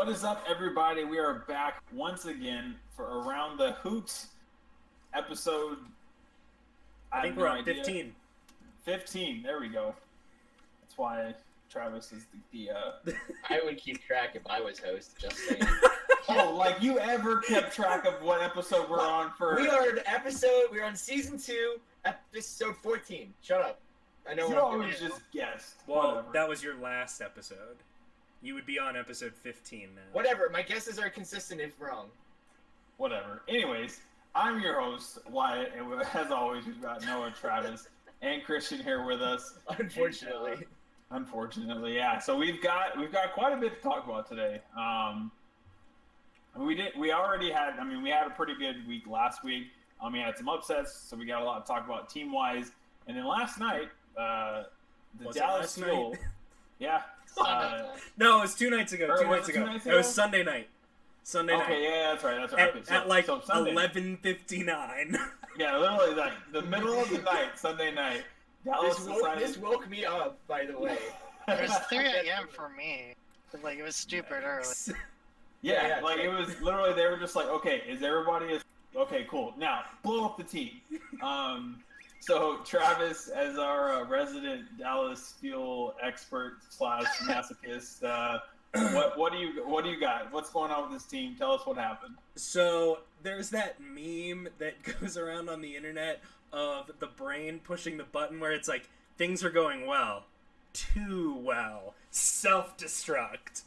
What is up, everybody? We are back once again for Around the Hoot episode. I think we're on 15. 15, there we go. That's why Travis is the I would keep track if I was host, just saying. Oh, like you ever kept track of what episode we're on for? We're on season 2, episode 14. Shut up. I know. You always just guessed. Well, Whatever. that was your last episode. You would be on episode 15 now. Whatever, my guesses are consistent if wrong. Whatever. Anyways, I'm your host, Wyatt, and as always, we've got Noah, Travis, and Christian here with us. Unfortunately. Unfortunately, yeah. So we've got quite a bit to talk about today. We had a pretty good week last week. We had some upsets, so we got a lot to talk about team wise. And then last night, the Dallas Fuel. Yeah. No, it was 2 nights ago. 2 nights ago. It was Sunday night. Okay, yeah, that's right. At like 11:59. Yeah, literally like the middle of the night, Sunday night. This woke me up, by the way. It was 3 a.m. for me. Like, it was stupid early. Yeah, like it was literally, they were just like, okay, okay, cool. Now, blow up the team. So Travis, as our resident Dallas Fuel expert / masochist, what do you got? What's going on with this team? Tell us what happened. So there's that meme that goes around on the internet of the brain pushing the button where it's like, things are going well, too well, self-destruct.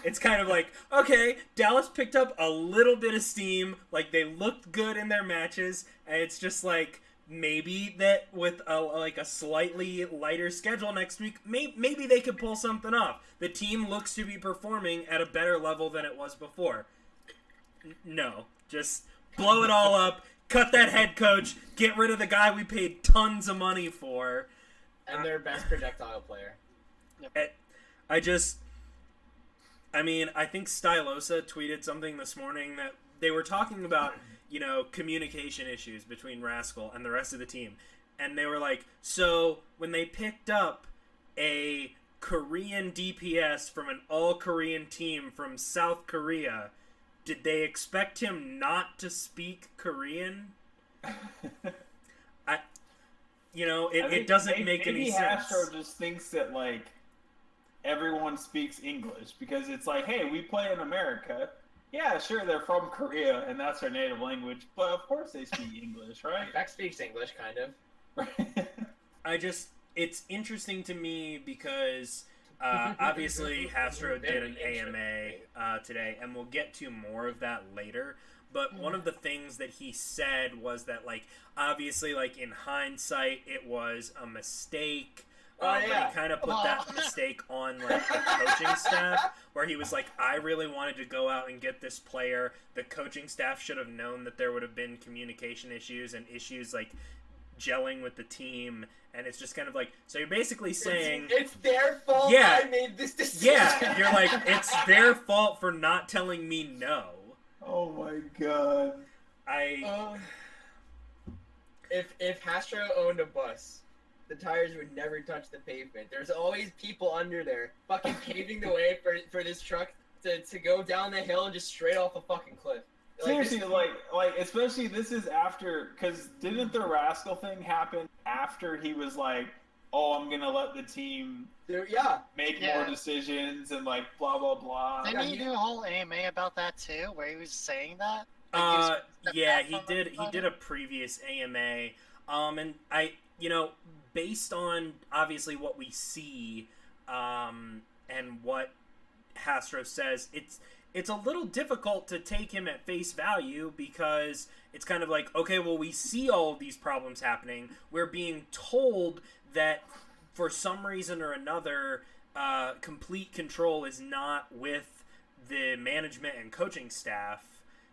It's kind of like, okay, Dallas picked up a little bit of steam, like they looked good in their matches, and it's just like, maybe that with a slightly lighter schedule next week, maybe they could pull something off. The team looks to be performing at a better level than it was before. No, just blow it all up, cut that head coach, get rid of the guy we paid tons of money for. And their best projectile player. I think Stylosa tweeted something this morning that they were talking about, communication issues between Rascal and the rest of the team. And they were like, so when they picked up a Korean DPS from an all-Korean team from South Korea, did they expect him not to speak Korean? It doesn't make any sense. Maybe Astro just thinks that, like, everyone speaks English because it's like, hey, we play in America. Yeah, sure, they're from Korea and that's their native language, but of course they speak English, right? Beck speaks English, kind of. It's interesting to me because obviously Hastro did an AMA today, and we'll get to more of that later. But one of the things that he said was that, like, obviously, like, in hindsight, it was a mistake. But he kind of put that mistake on, like, the coaching staff, where he was like, I really wanted to go out and get this player. The coaching staff should have known that there would have been communication issues and issues, like, gelling with the team. And it's just kind of like, so you're basically saying... It's their fault I made this decision. Yeah, you're like, it's their fault for not telling me no. Oh my god. If Hastro owned a bus, the tires would never touch the pavement. There's always people under there fucking paving the way for this truck to go down the hill and just straight off a fucking cliff. Seriously, like especially this is after, because didn't the Rascal thing happen after he was like, oh, I'm going to let the team make more decisions and like blah, blah, blah. Didn't he do a whole AMA about that too, where he was saying that? He did a previous AMA. And based on obviously what we see and what Hastro says, it's a little difficult to take him at face value because it's kind of like, okay, well, we see all of these problems happening. We're being told that for some reason or another, complete control is not with the management and coaching staff.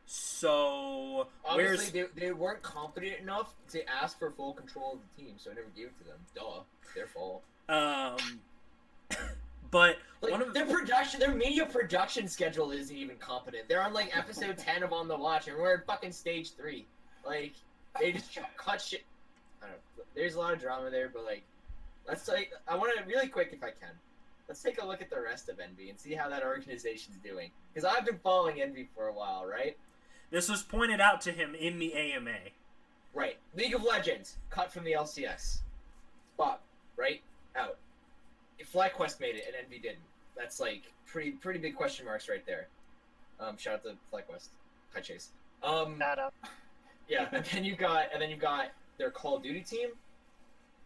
So obviously they weren't confident enough to ask for full control of the team, so I never gave it to them. Duh, their fault. But like, their media production schedule isn't even competent. They're on like episode 10 of On the Watch, and we're at fucking stage 3. Like, they just cut shit. I don't know. There's a lot of drama there, but like, let's like, I want to really quick, if I can, let's take a look at the rest of Envy and see how that organization's doing. Because I've been following Envy for a while, right? This was pointed out to him in the AMA. Right. League of Legends, cut from the LCS. Bob, right? Out. FlyQuest made it and Envy didn't. That's like pretty big question marks right there. Shout out to FlyQuest. Hi Chase. Shout out. Yeah, and then you've got their Call of Duty team.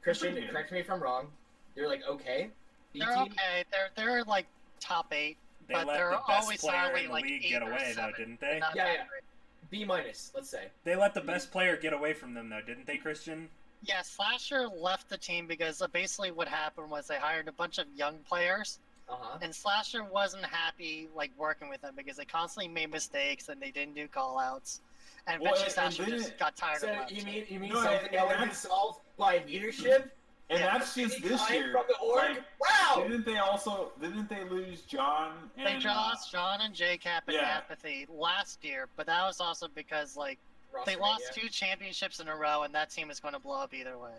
Christian, correct me if I'm wrong. They're like okay. They're okay. They're like top 8. They But let they're the best always player solidly in the like league 8 get or away, though, 7. didn't They're they? not Yeah, that yeah. great. B-, let's say. They let the best player get away from them, though, didn't they, Christian? Yeah, Slasher left the team because basically what happened was they hired a bunch of young players, Uh-huh. and Slasher wasn't happy like working with them because they constantly made mistakes and they didn't do call-outs. And Well, eventually and Slasher just got tired So of left. you mean No, something and that would have been that's- solved by leadership? And Yeah. that's just this Decline year. from the org? Like, Wow! didn't they lose John and They lost John and JCap and yeah. Apathy last year, but that was also because like they Roster lost mania. 2 championships in a row, and that team is going to blow up either way.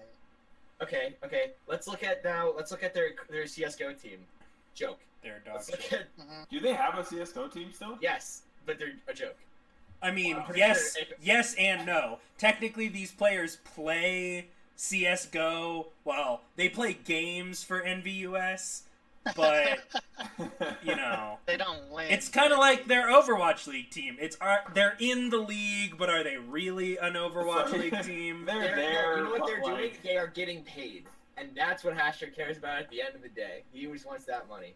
Okay. Let's look at their CS:GO team. Joke. They're a dog Let's look shit. at Do they have a CS:GO team still? yes, but they're a joke. I mean, I'm pretty yes, sure yes and no. Technically, these players play CS:GO. Well, they play games for NVUS, but you know, They don't win. it's kind of like their Overwatch League team. They're in the league, but are they really an Overwatch League team? They're there. You know what but, they're doing? like, They are getting paid, and that's what Hasher cares about at the end of the day. He just wants that money.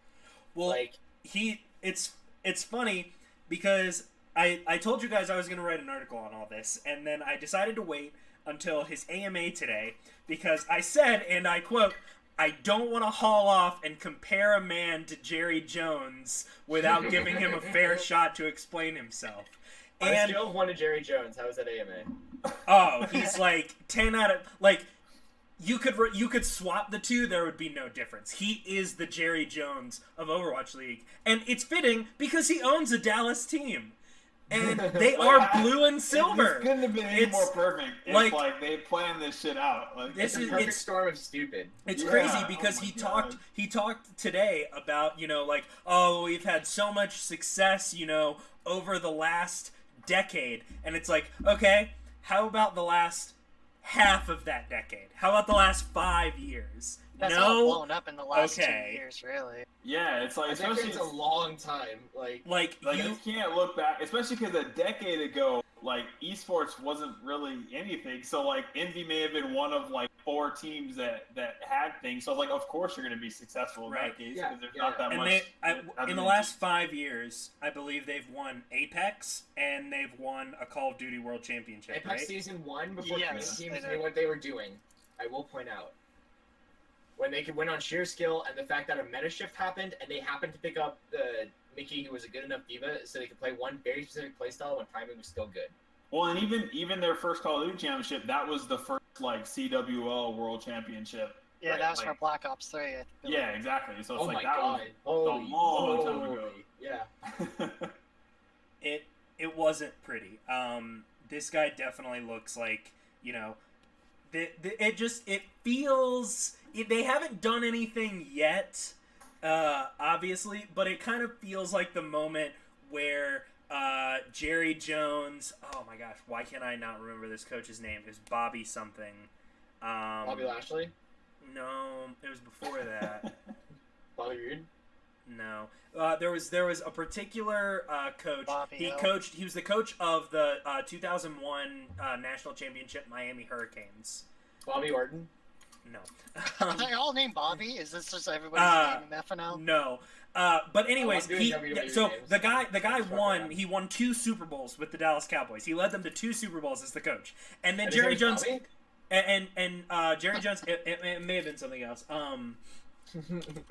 Well, Like, it's funny because I told you guys I was going to write an article on all this, and then I decided to wait until his AMA today because I said, and I quote, I don't want to haul off and compare a man to Jerry Jones without giving him a fair shot to explain himself. on a And scale of 1 to Jerry Jones, how was that AMA? oh, he's like 10 out of like you could swap the two, there would be no difference. He is the Jerry Jones of Overwatch League, and it's fitting because he owns a Dallas team, and they are blue and silver. It couldn't have been any more perfect if like- they planned this shit out. Like, This It's a is- perfect it's- storm of stupid. It's Yeah, crazy because oh my he God. talked today about, you know, like, oh, we've had so much success, you know, over the last decade, and it's like, okay, how about the last half of that decade? How about the last 5 years? That's no, all blown up in the last Okay. 2 years, really. yeah, it's like A especially decade's a long time. like like you. you can't look back, especially because a decade ago, like esports wasn't really anything. So like Envy may have been one of like 4 teams that had things. So like, of course you're going to be successful in Right. that case Yeah, because there's yeah. not that And much. in the last 5 years, I believe they've won Apex and they've won a Call of Duty World Championship, Apex right? Season 1, before Yes, community they teams did. knew what they were doing, I will point out. When they could win on sheer skill, and the fact that a meta shift happened, and they happened to pick up Mickey, who was a good enough diva, so they could play one very specific playstyle when timing was still good. Well, and even their first Call of Duty championship, that was the first like CWL World Championship. Yeah, Right, that was like- for Black Ops 3. I believe. Yeah, exactly. So it's Oh like my that god. Holy, long time ago. holy. Yeah. was. It wasn't pretty. This guy definitely looks like, you know, it feels they haven't done anything yet, obviously, but it kind of feels like the moment where Jerry Jones. Oh my gosh, why can't I not remember this coach's name? It was Bobby something. Bobby Lashley? No, it was before that. Bobby Roode? No, there was a particular coach. Bobby He Hill. coached. He was the coach of the 2001 national championship Miami Hurricanes. Bobby Orton? No, Are they all named Bobby? Is this just everybody's name in FNL? no. But anyways, I'm doing WWE so names. the guy Fuck won. that. He won 2 Super Bowls with the Dallas Cowboys. He led them to 2 Super Bowls as the coach. And then And his Jerry name's Jones Bobby? and Jerry Jones. It may have been something else.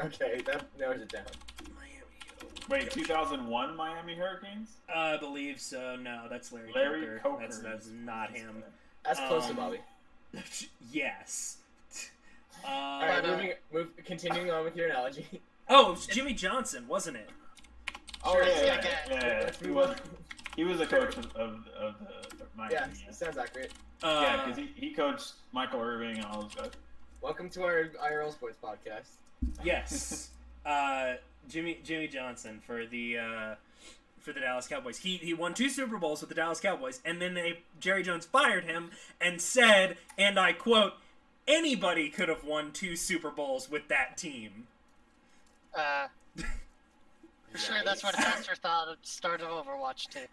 Okay, that narrows it down. Wait, 2001 Miami Hurricanes? I believe so. No, that's Larry Larry Coker. Coker. That's not him. That's close to Um, Bobby. Yes. Alright, continuing on with your analogy. Oh, it was Jimmy Johnson, wasn't it? Oh Sure, yeah, yeah, yeah. Let's He move was on. he was a coach of the Miami. Yeah, Yeah, sounds accurate. yeah, because he coached Michael Irving and all those guys. Welcome to our IRL Sports podcast. Yes. Jimmy Johnson for the Dallas Cowboys. He won 2 Super Bowls with the Dallas Cowboys, and then Jerry Jones fired him and said, and I quote, "Anybody could have won 2 Super Bowls with that team." For sure, that's what Hester thought at the start of Overwatch too.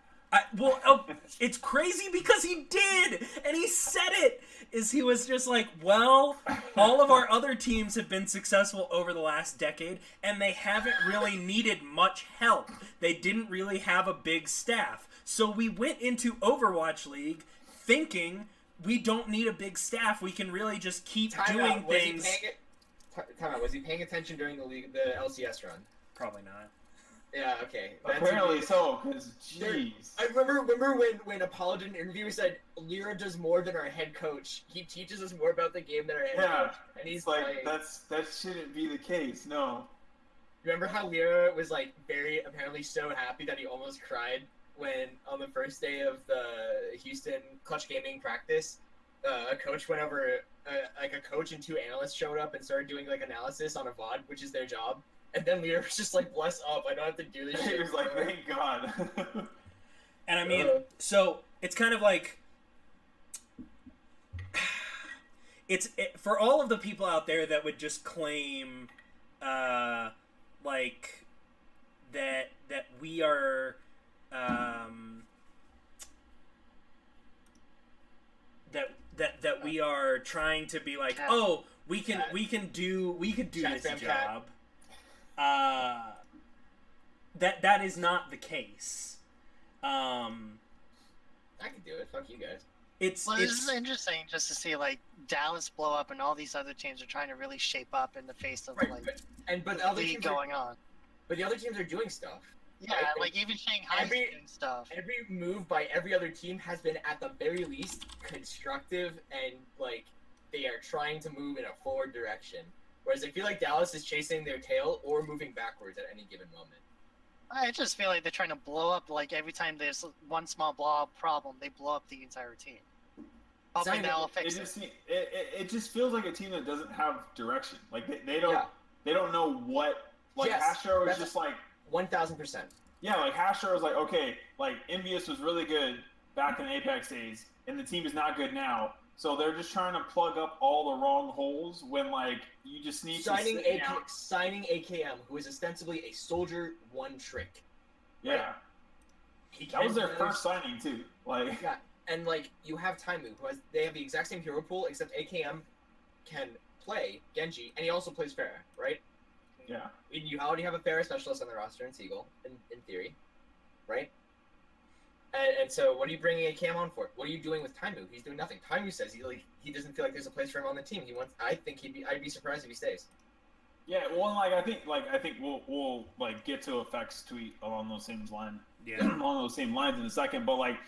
It's crazy because he did, and he said it. He was just like, well, all of our other teams have been successful over the last decade, and they haven't really needed much help. They didn't really have a big staff. So we went into Overwatch League thinking we don't need a big staff. We can really just keep doing things. Time out. Was he paying attention during the LCS run? Probably not. Yeah, okay. Apparently so, because jeez. I remember when Apollo did an interview, he said, Lyra does more than our head coach. He teaches us more about the game than our head coach. And he's like, that shouldn't be the case, no. Remember how Lyra was like apparently so happy that he almost cried when on the first day of the Houston Clutch Gaming practice, a coach went over, a coach and 2 analysts showed up and started doing like analysis on a VOD, which is their job. And then Lyra was just like, bless up, I don't have to do this shit. He was like, thank God. And I mean, so it's kind of like, for all of the people out there that would just claim, like, that we are, that we are trying to be like, oh, we could do this job. That is not the case. I can do it. Fuck you guys. This is interesting just to see like Dallas blow up and all these other teams are trying to really shape up in the face of but the other league teams going on. But the other teams are doing stuff. Yeah, right? like even Shanghai's doing stuff. Every move by every other team has been at the very least constructive and like they are trying to move in a forward direction. Whereas I feel like Dallas is chasing their tail or moving backwards at any given moment. I just feel like they're trying to blow up, like every time there's one small blow-up problem, they blow up the entire team. Hoping they'll fix it. It just feels like a team that doesn't have direction. Like they don't know what. Like Astro is just like 1,000%. Yeah, like Astro was like, okay, like Envious was really good back in Apex days, and the team is not good now. So they're just trying to plug up all the wrong holes when, like, you just need signing AKM, who is ostensibly a soldier one trick. Yeah. Right? That was their first signing, too. Like, yeah, and, like, you have Taimu, they have the exact same hero pool, except AKM can play Genji, and he also plays Pharah, right? Yeah. You already have a Pharah specialist on the roster in Seagull, in theory, right? And so, what are you bringing AKM on for? What are you doing with Taimu? He's doing nothing. Taimu says he doesn't feel like there's a place for him on the team. I'd be surprised if he stays. Yeah, well, like I think we'll like get to Effect's tweet along those same lines. Yeah. Along those same lines in a second, but like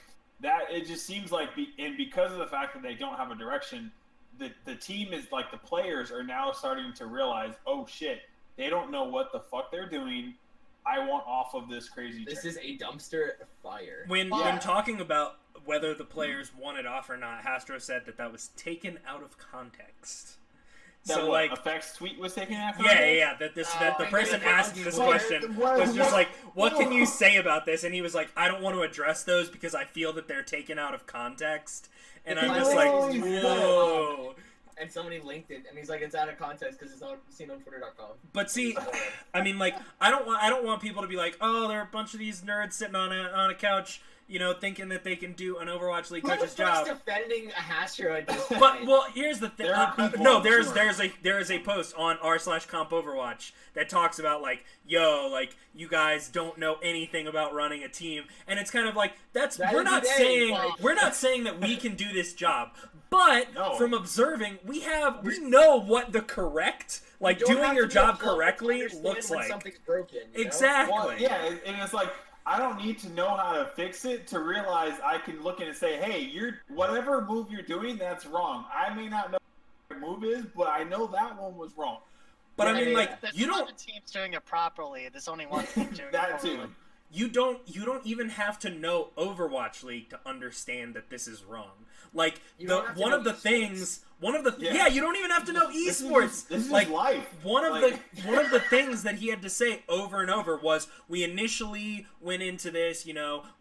that, it just seems like, and because of the fact that they don't have a direction, the team is like the players are now starting to realize, oh shit, they don't know what the fuck they're doing. I want off of this crazy. This is a dumpster fire. When talking about whether the players want it off or not, Hastro said that was taken out of context. So like Effect's tweet was taken out of context? Yeah. That the person asking this question was just like, what can you say about this? And he was like, I don't want to address those because I feel that they're taken out of context. And I'm just like, whoa. And somebody linked it, and he's like, it's out of context because it's not seen on Twitter.com. But see, I mean, like, I don't want people to be like, oh, there are a bunch of these nerds sitting on a couch, you know, thinking that they can do an Overwatch League coach's job. Who's defending a Hastro at this point? But well, here's the thing. There is a post on r/comp Overwatch that talks about like, yo, like you guys don't know anything about running a we're not saying that we can do this job. But from observing, we know what the correct, like doing your job correctly looks like. Something's broken. Exactly. Well, yeah, and it's like I don't need to know how to fix it to realize I can look in and say, hey, whatever move you're doing, that's wrong. I may not know what the move is, but I know that one was wrong. But I mean, like, there's you don't. There's teams doing it properly. There's only one team doing that it properly. too. you don't even have to know Overwatch League to understand that this is wrong. Like you don't have to know you don't even have to know esports. This is like life. One of the things that he had to say over and over was, we initially went into this,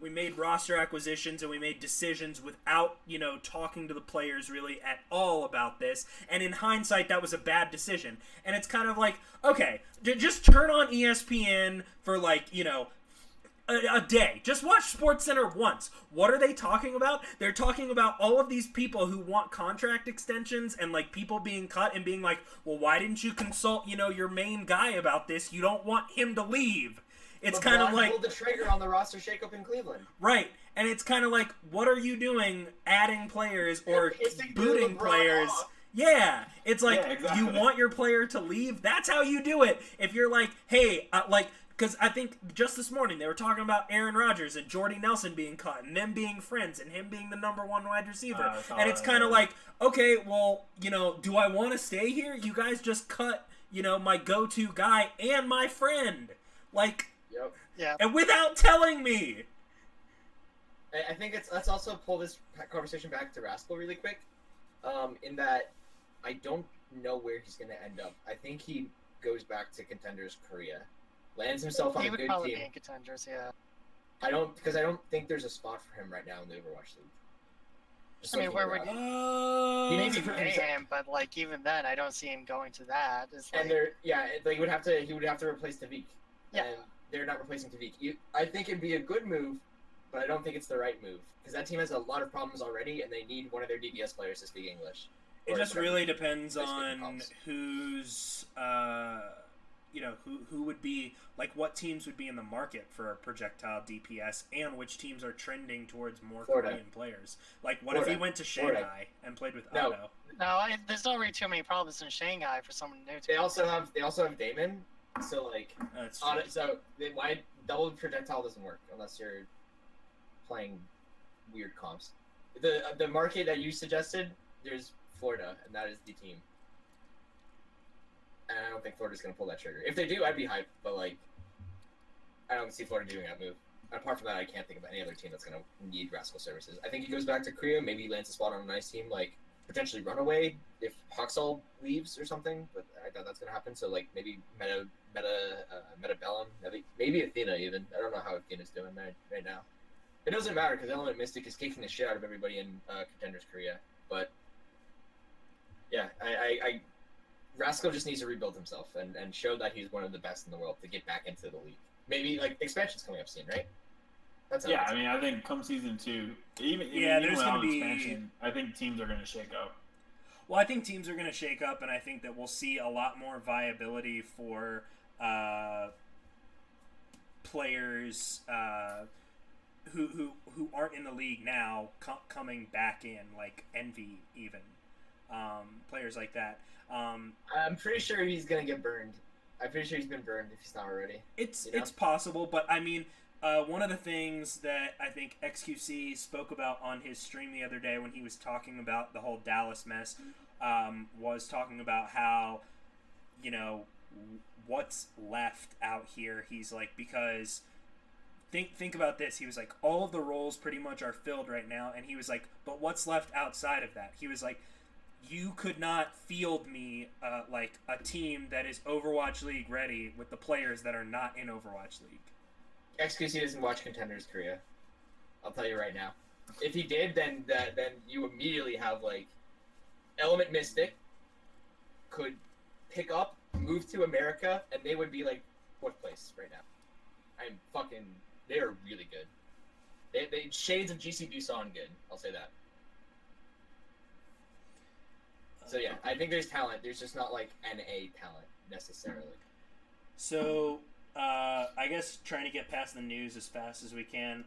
we made roster acquisitions and we made decisions without, talking to the players really at all about this. And in hindsight, that was a bad decision. And it's kind of like, okay, just turn on ESPN for a day. Just watch SportsCenter once. What are they talking about? They're talking about all of these people who want contract extensions and people being cut and being like, well, why didn't you consult, your main guy about this? You don't want him to leave. It's kind of like pulled the trigger on the roster shakeup in Cleveland. Right. And it's kind of like, what are you doing adding players or booting players? Yeah. It's like, exactly. You want your player to leave? That's how you do it. If you're like, hey, because I think just this morning they were talking about Aaron Rodgers and Jordy Nelson being cut and them being friends and him being the number one wide receiver. And it's kind of like, okay, well, do I want to stay here? You guys just cut, my go-to guy and my friend. Yep. Yeah. And without telling me. I think let's also pull this conversation back to Rascal really quick. In that I don't know where he's going to end up. I think he goes back to Contenders Korea. Lands himself on a good team. He would probably be in Contenders, yeah. I don't think there's a spot for him right now in the Overwatch League. Where would he maybe pay him, but even then, I don't see him going to that. He would have to replace Tavik. Yeah. And they're not replacing Tavik. I think it'd be a good move, but I don't think it's the right move because that team has a lot of problems already, and they need one of their DPS players to speak English. It just really depends on who's. Who would be, what teams would be in the market for a projectile DPS and which teams are trending towards more Korean players. What if he went to Shanghai and played with Otto? No, there's not really too many problems in Shanghai for someone new to They also have Damon, so why double projectile doesn't work unless you're playing weird comps. The market that you suggested, there's Florida, and that is the team. And I don't think Florida's going to pull that trigger. If they do, I'd be hyped, but I don't see Florida doing that move. Apart from that, I can't think of any other team that's going to need Rascal services. I think he goes back to Korea, maybe he lands a spot on a nice team, potentially Runaway if Hoxall leaves or something, but I doubt that's going to happen. So, maybe Meta Bellum, maybe Athena even. I don't know how Athena's doing right now. It doesn't matter because Element Mystic is kicking the shit out of everybody in Contenders Korea. But, yeah, I Rascal just needs to rebuild himself and show that he's one of the best in the world to get back into the league. Maybe expansion's coming up soon, right? I think come season 2, even there's going to be expansion, I think teams are going to shake up. Well, I think teams are going to shake up, and I think that we'll see a lot more viability for players who aren't in the league now coming back in, like Envy even. Players like that. I'm pretty sure he's gonna get burned. I'm pretty sure he's been burned if he's not already. It's possible, but I mean, one of the things that I think XQC spoke about on his stream the other day when he was talking about the whole Dallas mess, was talking about how, what's left out here. He's like, because think about this. He was like, all of the roles pretty much are filled right now, and he was like, but what's left outside of that? He was like, you could not field me like a team that is Overwatch League ready with the players that are not in Overwatch League. XQC doesn't watch Contenders Korea. I'll tell you right now. If he did, then you immediately have Element Mystic could pick up, move to America, and they would be fourth place right now. They're really good. They shades of GC Busan good. I'll say that. So yeah, I think there's talent. There's just not NA talent necessarily. So I guess trying to get past the news as fast as we can.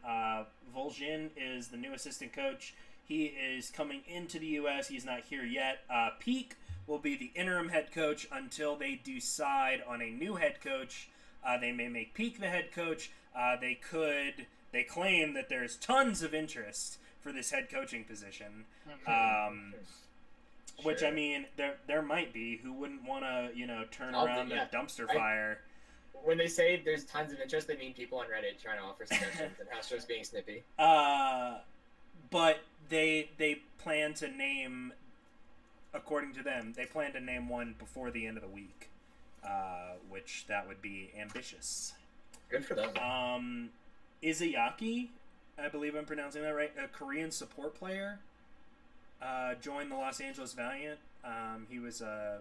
Vol'jin is the new assistant coach. He is coming into the U.S. He's not here yet. Peak will be the interim head coach until they decide on a new head coach. They may make Peak the head coach. They claim that there's tons of interest for this head coaching position. Which, I mean, there might be. Who wouldn't want to, turn around a dumpster fire? when they say there's tons of interest, they mean people on Reddit trying to offer suggestions, and Hastro's being snippy. But they plan to name, according to them, they plan to name one before the end of the week, which that would be ambitious. Good for them. Izayaki, I believe I'm pronouncing that right, a Korean support player, joined the Los Angeles Valiant. He was a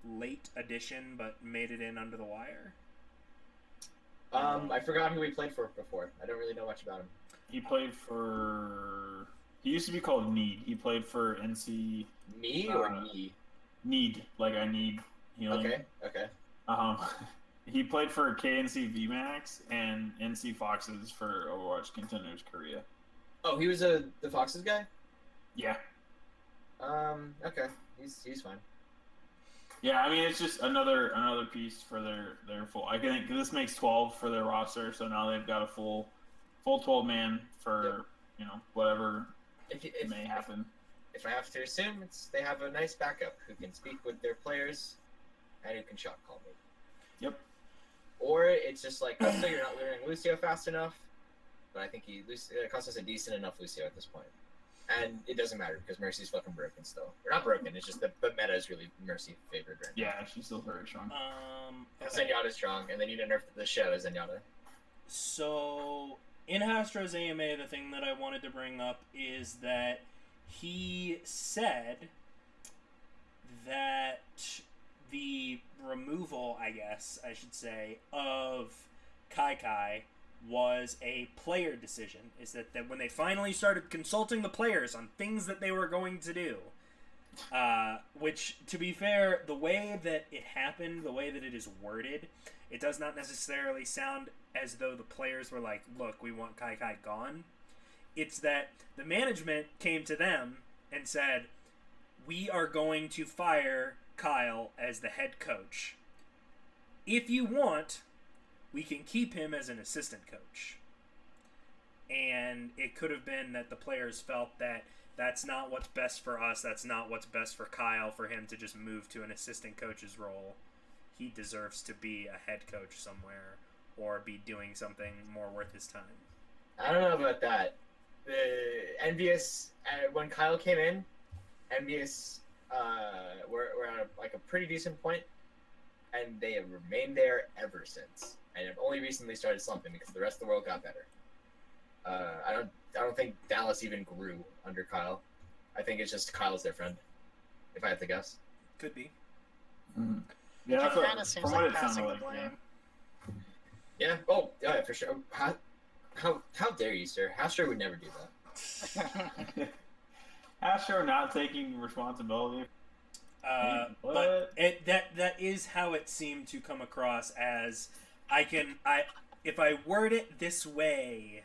late addition, but made it in under the wire. I forgot who he played for before. I don't really know much about him. He played for... He used to be called Need. He played for NC... Me or Knee? Need. Like I need healing. Okay. He played for KNC VMAX and NC Foxes for Overwatch Contenders Korea. Oh, he was the Foxes guy? Yeah. Okay. He's fine. Yeah, I mean, it's just another piece for their full... I think this makes 12 for their roster, so now they've got a full 12-man for, whatever may happen. If I have to assume, they have a nice backup who can speak with their players and who can shot call me. Yep. Or it's just like, so you're not learning Lucio fast enough, but I think Costa's a decent enough Lucio at this point. And it doesn't matter because Mercy's fucking broken still. Or not broken, it's just the meta is really Mercy favored right now. Yeah, she's still very strong. Okay. Zenyatta's strong, and they need to nerf the shit out of Zenyatta. So, in Astro's AMA, the thing that I wanted to bring up is that he said that the removal, I guess I should say, of Kai was a player decision. Is that when they finally started consulting the players on things that they were going to do, which, to be fair, the way that it happened, the way that it is worded, it does not necessarily sound as though the players were like, look, we want Kai gone. It's that the management came to them and said, we are going to fire Kyle as the head coach. If you want, we can keep him as an assistant coach. And it could have been that the players felt that that's not what's best for us, that's not what's best for Kyle, for him to just move to an assistant coach's role. He deserves to be a head coach somewhere or be doing something more worth his time. I don't know about that. The Envious, when Kyle came in, Envious were at a pretty decent point, and they have remained there ever since. And have only recently started slumping because the rest of the world got better. I don't think Dallas even grew under Kyle. I think it's just Kyle's their friend, if I had to guess. Could be. Mm-hmm. Yeah, that's kind of seems like passing the blame. Yeah. Oh, yeah, for sure. How dare you, sir? Astro would never do that. Astro not taking responsibility. But that is how it seemed to come across as if I word it this way,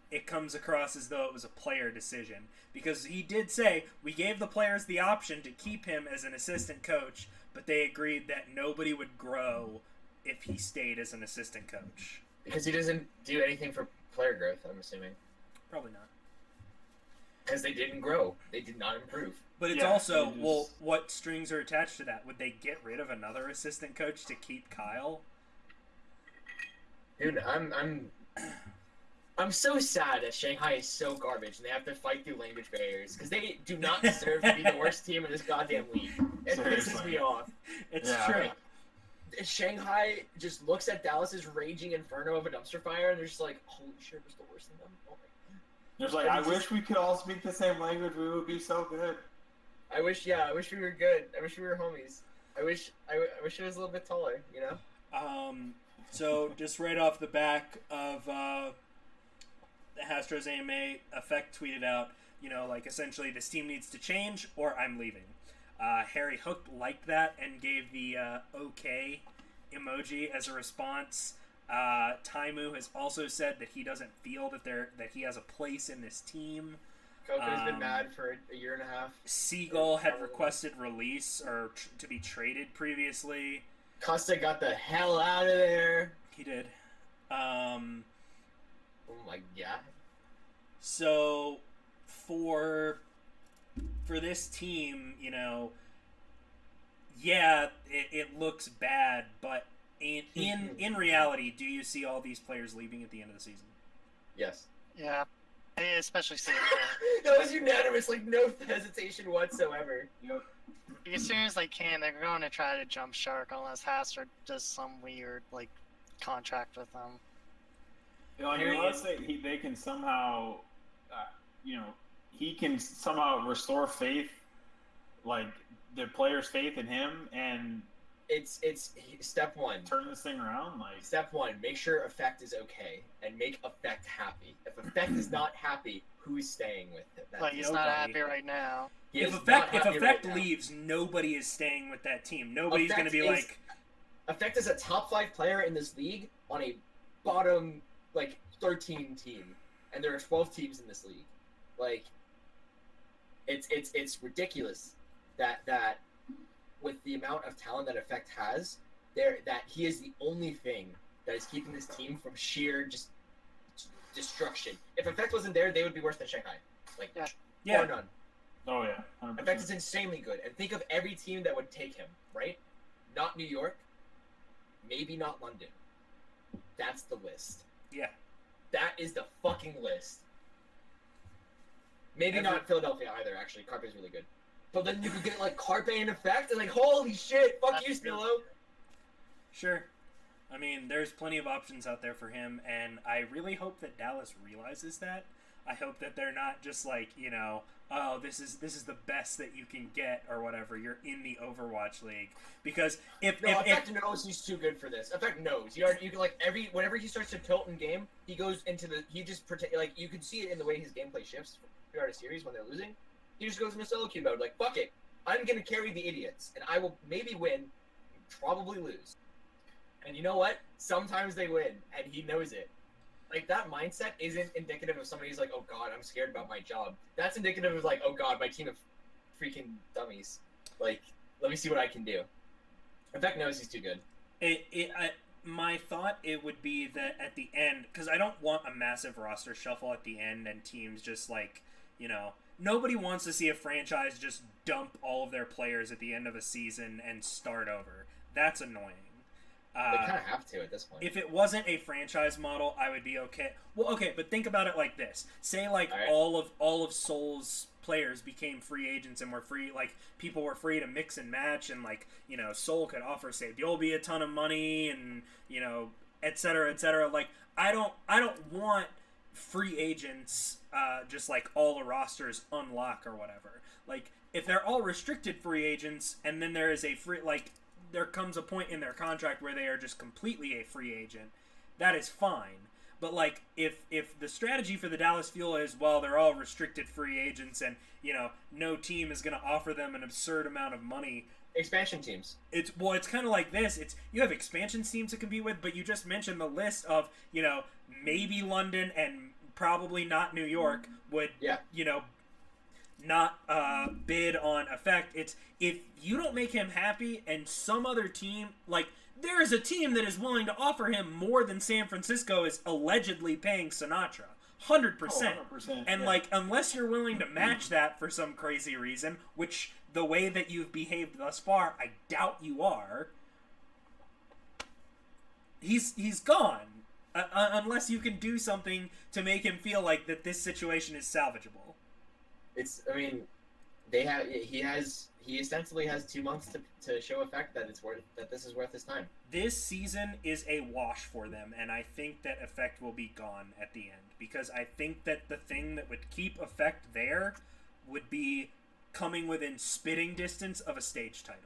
it comes across as though it was a player decision. Because he did say, we gave the players the option to keep him as an assistant coach, but they agreed that nobody would grow if he stayed as an assistant coach. Because he doesn't do anything for player growth, I'm assuming. Probably not. Because they didn't grow. They did not improve. But it's also, well, what strings are attached to that? Would they get rid of another assistant coach to keep Kyle? Dude, I'm so sad that Shanghai is so garbage and they have to fight through language barriers because they do not deserve to be the worst team in this goddamn league. It pisses me off. It's true. Shanghai just looks at Dallas's raging inferno of a dumpster fire and they're just like, holy shit, we're still worse than them. Oh my god. There's like, I wish we could all speak the same language. We would be so good. I wish we were good. I wish we were homies. I wish it was a little bit taller, you know? So just right off the back of the Astros AMA, Effect tweeted out, essentially this team needs to change or I'm leaving. Harry Hook liked that and gave the okay emoji as a response. Taimu has also said that he doesn't feel that he has a place in this team. Coco's been mad for a year and a half. Seagull had requested release or to be traded previously. Costa got the hell out of there. He did. Oh my god. So for this team, it looks bad, but in reality, do you see all these players leaving at the end of the season? Yes. Yeah. I especially see it. That was unanimous, like no hesitation whatsoever. Yep. As soon as they can, they're going to try to jump shark unless Hastro does some weird like contract with them. Unless they can somehow, he can somehow restore faith, like the players' faith in him, and it's step one. Turn this thing around. Like step one, make sure Effect is okay and make Effect happy. If Effect is not happy, who's staying with it? Like he's not happy right now. If Effect leaves, nobody is staying with that team. Nobody's going to be like. Effect is a top 5 player in this league on a bottom 13 team, and there are 12 teams in this league. Like, it's ridiculous that with the amount of talent that Effect has, that he is the only thing that is keeping this team from sheer just destruction. If Effect wasn't there, they would be worse than Shanghai. Or none. Oh yeah, 100%. Effect is insanely good, and think of every team that would take him. Right? Not New York. Maybe not London. That's the list. Yeah. That is the fucking list. Maybe not Philadelphia either, actually. Carpe's really good. But then you could get, Carpe in Effect, and holy shit, fuck you, Spillo. Sure. I mean, there's plenty of options out there for him, and I really hope that Dallas realizes that. I hope that they're not just oh, this is the best that you can get or whatever. You're in the Overwatch League because Effect knows he's too good for this. Effect knows. Whenever he starts to tilt in game, he goes into you can see it in the way his gameplay shifts throughout a series when they're losing. He just goes into solo queue mode, fuck it, I'm gonna carry the idiots, and I will maybe win, probably lose. And you know what? Sometimes they win, and he knows it. That mindset isn't indicative of somebody who's oh god, I'm scared about my job. That's indicative of oh god, my team of freaking dummies. Let me see what I can do. Effect knows he's too good. My thought would be that at the end, because I don't want a massive roster shuffle at the end and teams just nobody wants to see a franchise just dump all of their players at the end of a season and start over. That's annoying. They kind of have to at this point. If it wasn't a franchise model, I would be okay. Well, okay, but think about it like this. Say all of Soul's players became free agents and were free, people were free to mix and match, and Soul could offer, say, Dolby a ton of money and et cetera, et cetera. I don't want free agents just all the rosters unlock or whatever. If they're all restricted free agents and then there is a free there comes a point in their contract where they are just completely a free agent, that is fine. But if the strategy for the Dallas Fuel is, well, they're all restricted free agents and no team is going to offer them an absurd amount of money. Expansion teams. It's kind of like this. You have expansion teams to compete with, but you just mentioned the list of maybe London and probably not New York would not bid on Effect. It's if you don't make him happy and some other team, there is a team that is willing to offer him more than San Francisco is allegedly paying Sinatra. 100%. 100%. And unless you're willing to match that for some crazy reason, which the way that you've behaved thus far, I doubt you are, he's gone. Unless you can do something to make him feel that this situation is salvageable. He essentially has 2 months to show Effect that this is worth his time. This season is a wash for them, and I think that Effect will be gone at the end, because I think that the thing that would keep Effect there would be coming within spitting distance of a stage title.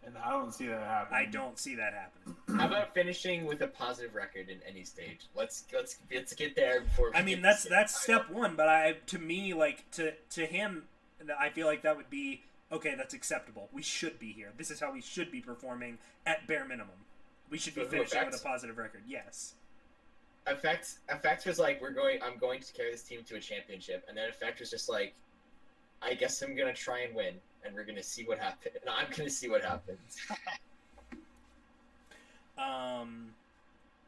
And I don't see that happening. I don't see that happening. How about finishing with a positive record in any stage? Let's get there before. That's step one. But to him, I feel like that would be okay. That's acceptable. We should be here. This is how we should be performing at bare minimum. We should be finishing with a positive record. Yes. Effect was I'm going to carry this team to a championship, and then Effect was just I guess I'm gonna try and win, and we're gonna see what happens. And I'm gonna see what happens.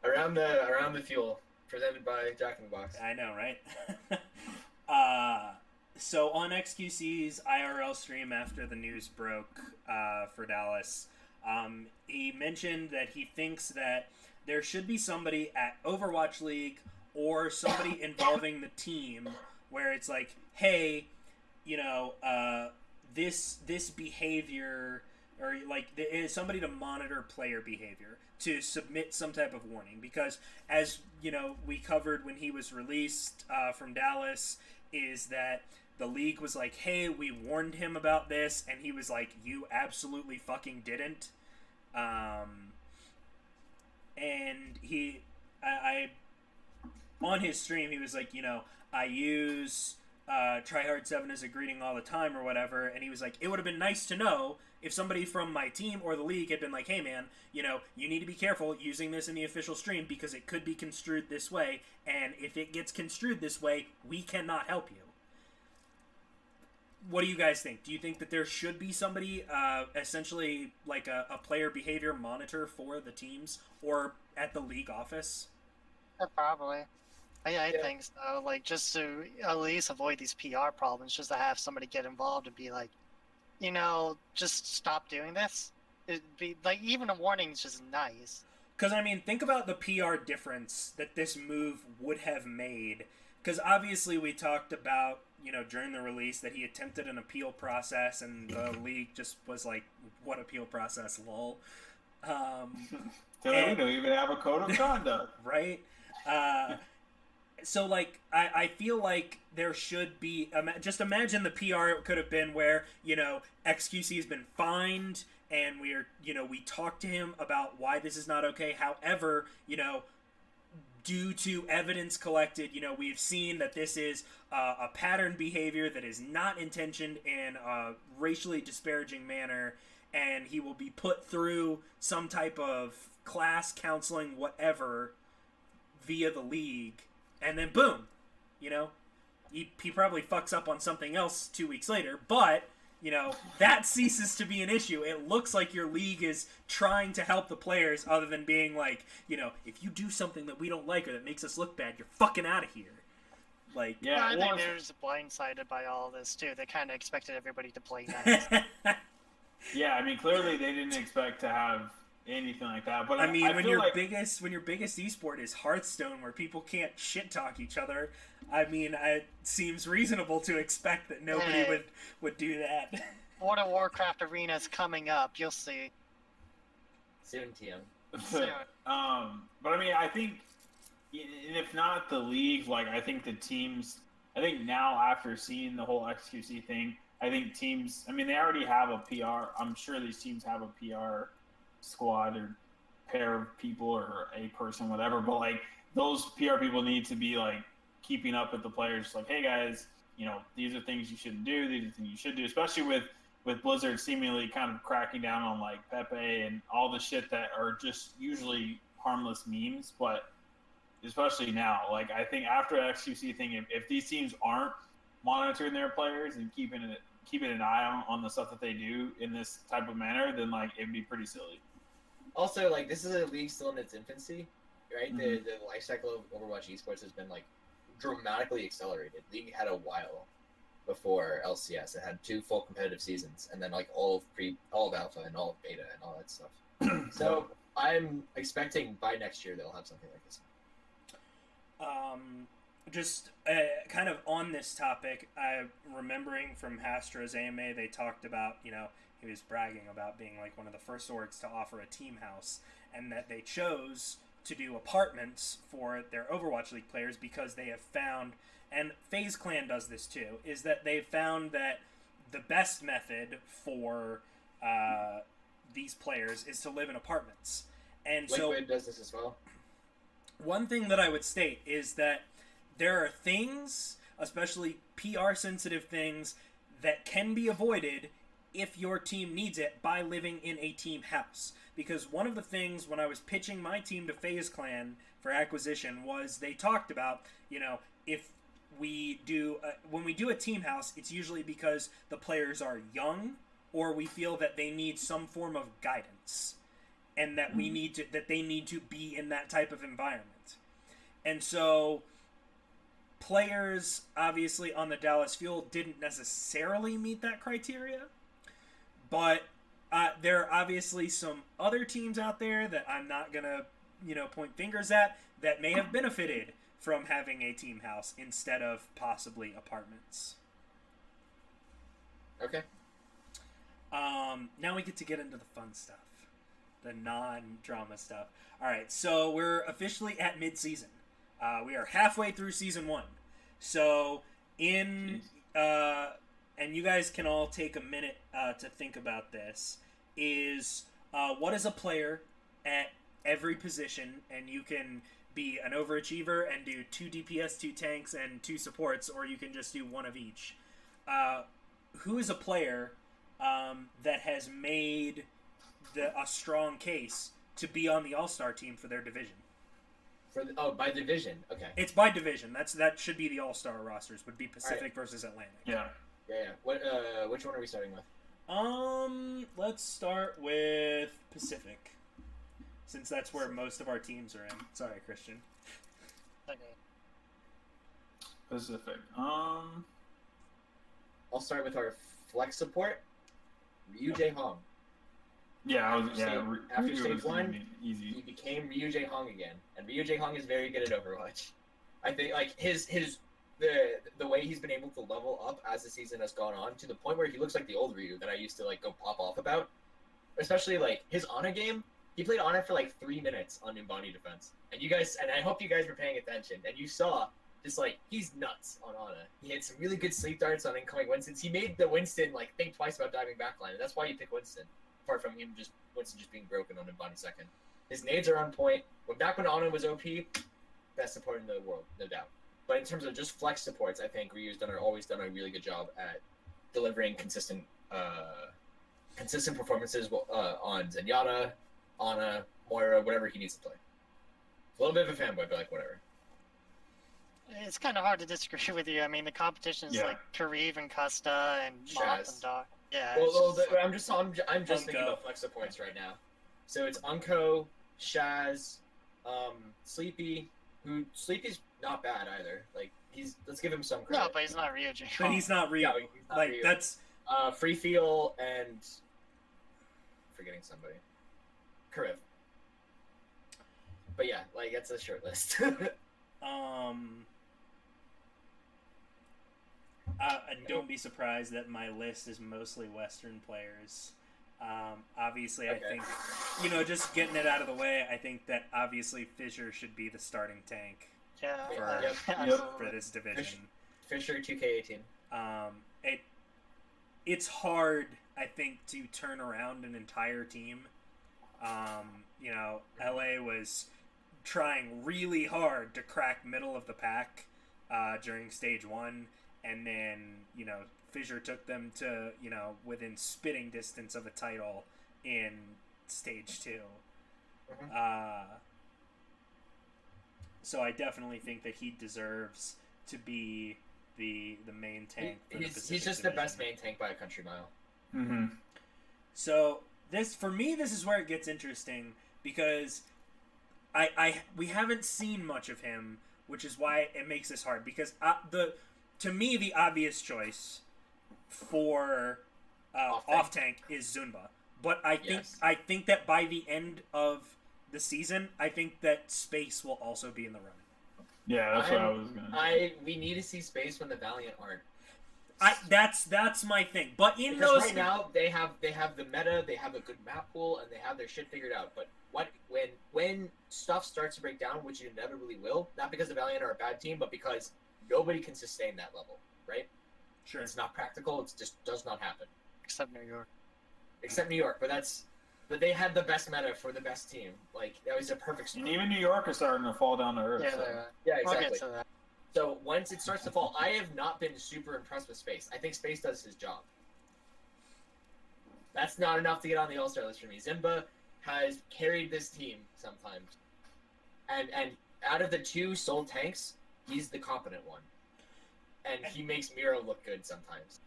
Around the fuel, presented by Jack in the Box. I know, right? So on XQC's IRL stream after the news broke for Dallas, He mentioned that he thinks that there should be somebody at Overwatch League or somebody involving the team where it's like, hey, you know, this behavior, or like somebody to monitor player behavior, to submit some type of warning, because as you know, we covered when he was released from Dallas, is that the league was like, hey, we warned him about this, and he was like, you absolutely fucking didn't. And I on his stream, he was like, you know, I use Tryhard7 as a greeting all the time or whatever, and he was like, it would have been nice to know if somebody from my team or the league had been like, hey man, you know, you need to be careful using this in the official stream because it could be construed this way, and if it gets construed this way, we cannot help you. What do you guys think? Do you think that there should be somebody, essentially like a player behavior monitor for the teams or at the league office? Probably. I think so. Like, just to at least avoid these PR problems, just to have somebody get involved and be like, you know, just stop doing this. It'd be like, even a warning is just nice. Because, I mean, think about the PR difference that this move would have made. Because obviously we talked about, you know, during the release that he attempted an appeal process, and the league just was like, what appeal process, lol. We don't even have a code of conduct. Right? So, like, I feel like there should be... just imagine the PR could have been where, you know, XQC has been fined, and we talked to him about why this is not okay. However, you know, due to evidence collected, you know, we've seen that this is a pattern behavior that is not intentioned in a racially disparaging manner, and he will be put through some type of class, counseling, whatever, via the league, and then boom, you know, he probably fucks up on something else 2 weeks later, but, you know, that ceases to be an issue. It looks like your league is trying to help the players, other than being like, you know, if you do something that we don't like or that makes us look bad, you're fucking out of here. Like, yeah, I think they're just blindsided by all this too. They kind of expected everybody to play nice. Yeah, I mean, clearly they didn't expect to have anything like that. But I mean, when your like... biggest esport is Hearthstone, where people can't shit talk each other, I mean, it seems reasonable to expect that nobody would do that. World of Warcraft Arena is coming up. You'll see. Soon, TM. Soon. But I mean, I think, and if not the league, like, I think the teams, I think now after seeing the whole XQC thing, I think teams, I mean, they already have a PR, I'm sure these teams have a PR squad or pair of people or a person, whatever, but like, those PR people need to be like keeping up with the players, like, hey guys, you know, these are things you shouldn't do, these are things you should do, especially with Blizzard seemingly kind of cracking down on like Pepe and all the shit that are just usually harmless memes, but especially now, like, I think after XQC thing, if these teams aren't monitoring their players and keeping an eye on the stuff that they do in this type of manner, then like it'd be pretty silly. Also, like, this is a league still in its infancy, right? Mm-hmm. The life cycle of Overwatch esports has been like dramatically accelerated. League had a while before LCS. It had 2 full competitive seasons, and then like all of alpha and all of beta and all that stuff. So I'm expecting by next year they'll have something like this. Just kind of on this topic, remembering from Hastra's AMA, they talked about, you know, he was bragging about being like one of the first orgs to offer a team house, and that they chose to do apartments for their Overwatch League players because they have found, and FaZe Clan does this too, is that they've found that the best method for these players is to live in apartments. And Liquid does this as well. One thing that I would state is that there are things, especially PR-sensitive things, that can be avoided if your team needs it by living in a team house. Because one of the things when I was pitching my team to FaZe Clan for acquisition was they talked about, you know, if we do when we do a team house, it's usually because the players are young or we feel that they need some form of guidance, and that we need to, that they need to be in that type of environment. And so players obviously on the Dallas Fuel didn't necessarily meet that criteria, but there are obviously some other teams out there that I'm not gonna, point fingers at that may have benefited from having a team house instead of possibly apartments. Okay. Now we get to get into the fun stuff, the non-drama stuff. All right, so we're officially at mid-season. We are halfway through season 1. So and you guys can all take a minute to think about this. What is a player at every position, and you can be an overachiever and do 2 DPS, 2 tanks, and 2 supports, or you can just do 1 of each. Who is a player that has made a strong case to be on the All-Star team for their division? By division. Okay. It's by division. That should be the All-Star rosters. Would be Pacific versus Atlantic. Yeah. Yeah. Which one are we starting with? Let's start with Pacific, since that's where most of our teams are in. Sorry, Christian. Okay. Pacific. I'll start with our flex support, Ryu Jae Hong. Yeah, After stage 1, easy. he became Ryu Jae Hong again, and Ryu Jae Hong is very good at Overwatch. I think like the way he's been able to level up as the season has gone on, to the point where he looks like the old Ryu that I used to like go pop off about. Especially like his Ana game, he played Ana for like 3 minutes on Numbani defense, and I hope you guys were paying attention, and you saw just like he's nuts on Ana. He had some really good sleep darts on incoming Winstons. He made the Winston like think twice about diving backline, and that's why you pick Winston. Apart from Winston just being broken on Numbani second. His nades are on point. Back when Ana was OP, best support in the world, no doubt. But in terms of just flex supports, I think Ryu's always done a really good job at delivering consistent performances on Zenyatta, Ana, Moira, whatever he needs to play. A little bit of a fanboy, but like whatever. It's kind of hard to disagree with you. I mean, the competition is like Kareev and Custa and Mop and Doc. Yeah. Well, I'm just thinking about flex supports right now. So it's Unco, Shaz, Sleepy. Sleepy's not bad either. Like let's give him some credit. No, but he's not Ryuji. But he's not Ryu. Yeah, he's not Ryu. That's Free Feel and forgetting somebody. Karev. But yeah, like that's a short list. And don't be surprised that my list is mostly Western players. Obviously, Okay. I think, just getting it out of the way, I think that obviously Fisher should be the starting tank Yeah. for this division. Fisher 2K18. It's hard, I think, to turn around an entire team. LA was trying really hard to crack middle of the pack during stage 1, and then Fisher took them to within spitting distance of a title in stage 2. Mm-hmm. So I definitely think that he deserves to be the main tank. He's just the best main tank by a country mile. Mm-hmm. So this is where it gets interesting, because we haven't seen much of him, which is why it makes this hard. Because to me, the obvious choice for off tank is Zunba, but I think that by the end of the season, I think that Space will also be in the running. Yeah, that's what I was gonna. We need to see Space when the Valiant aren't. That's my thing. But right now they have the meta, they have a good map pool, and they have their shit figured out. But when stuff starts to break down, which it inevitably will, not because the Valiant are a bad team, but because nobody can sustain that level, right? Sure. It's not practical. It just does not happen. Except New York. But they had the best meta for the best team. Like that was a perfect storm. And even New York is starting to fall down to earth. Yeah, so. Yeah, We'll exactly. get to that. So once it starts to fall, I have not been super impressed with Space. I think Space does his job. That's not enough to get on the All-Star list for me. Zimba has carried this team sometimes. And out of the 2 soul tanks, he's the competent one. And he makes Miro look good sometimes.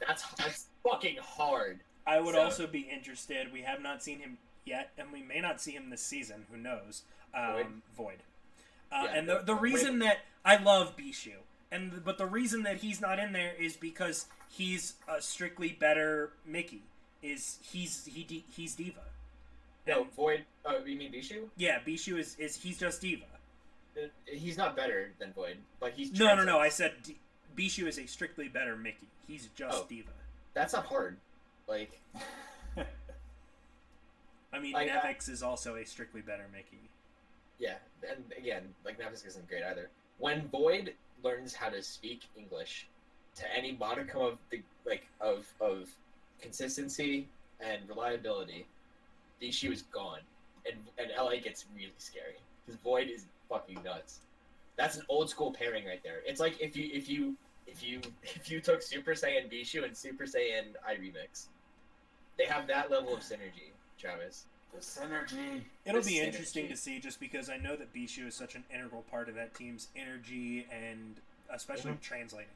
That's fucking hard. I would also be interested. We have not seen him yet, and we may not see him this season. Who knows? Void. And the reason that I love Bishu, but the reason that he's not in there is because he's a strictly better Mickey. is he's Diva. No, And- Void. Oh, you mean Bishu? Yeah, Bishu is he's just Diva. He's not better than Void, but he's No. I said Bishu is a strictly better Mickey. He's just Diva. That's not hard. Like, I mean, Like, Nevix is also a strictly better Mickey. yeah, and again, like Nevis isn't great either. When Void learns how to speak English to any modicum of the of consistency and reliability, Bishu is gone, and LA gets really scary because Void is fucking nuts. That's an old school pairing right there. It's like if you took Super Saiyan Bishu and Super Saiyan I Remix, they have that level of synergy, Travis. The synergy. It'll The be synergy. interesting to see, just because I know that Bishu is such an integral part of that team's energy and especially translating.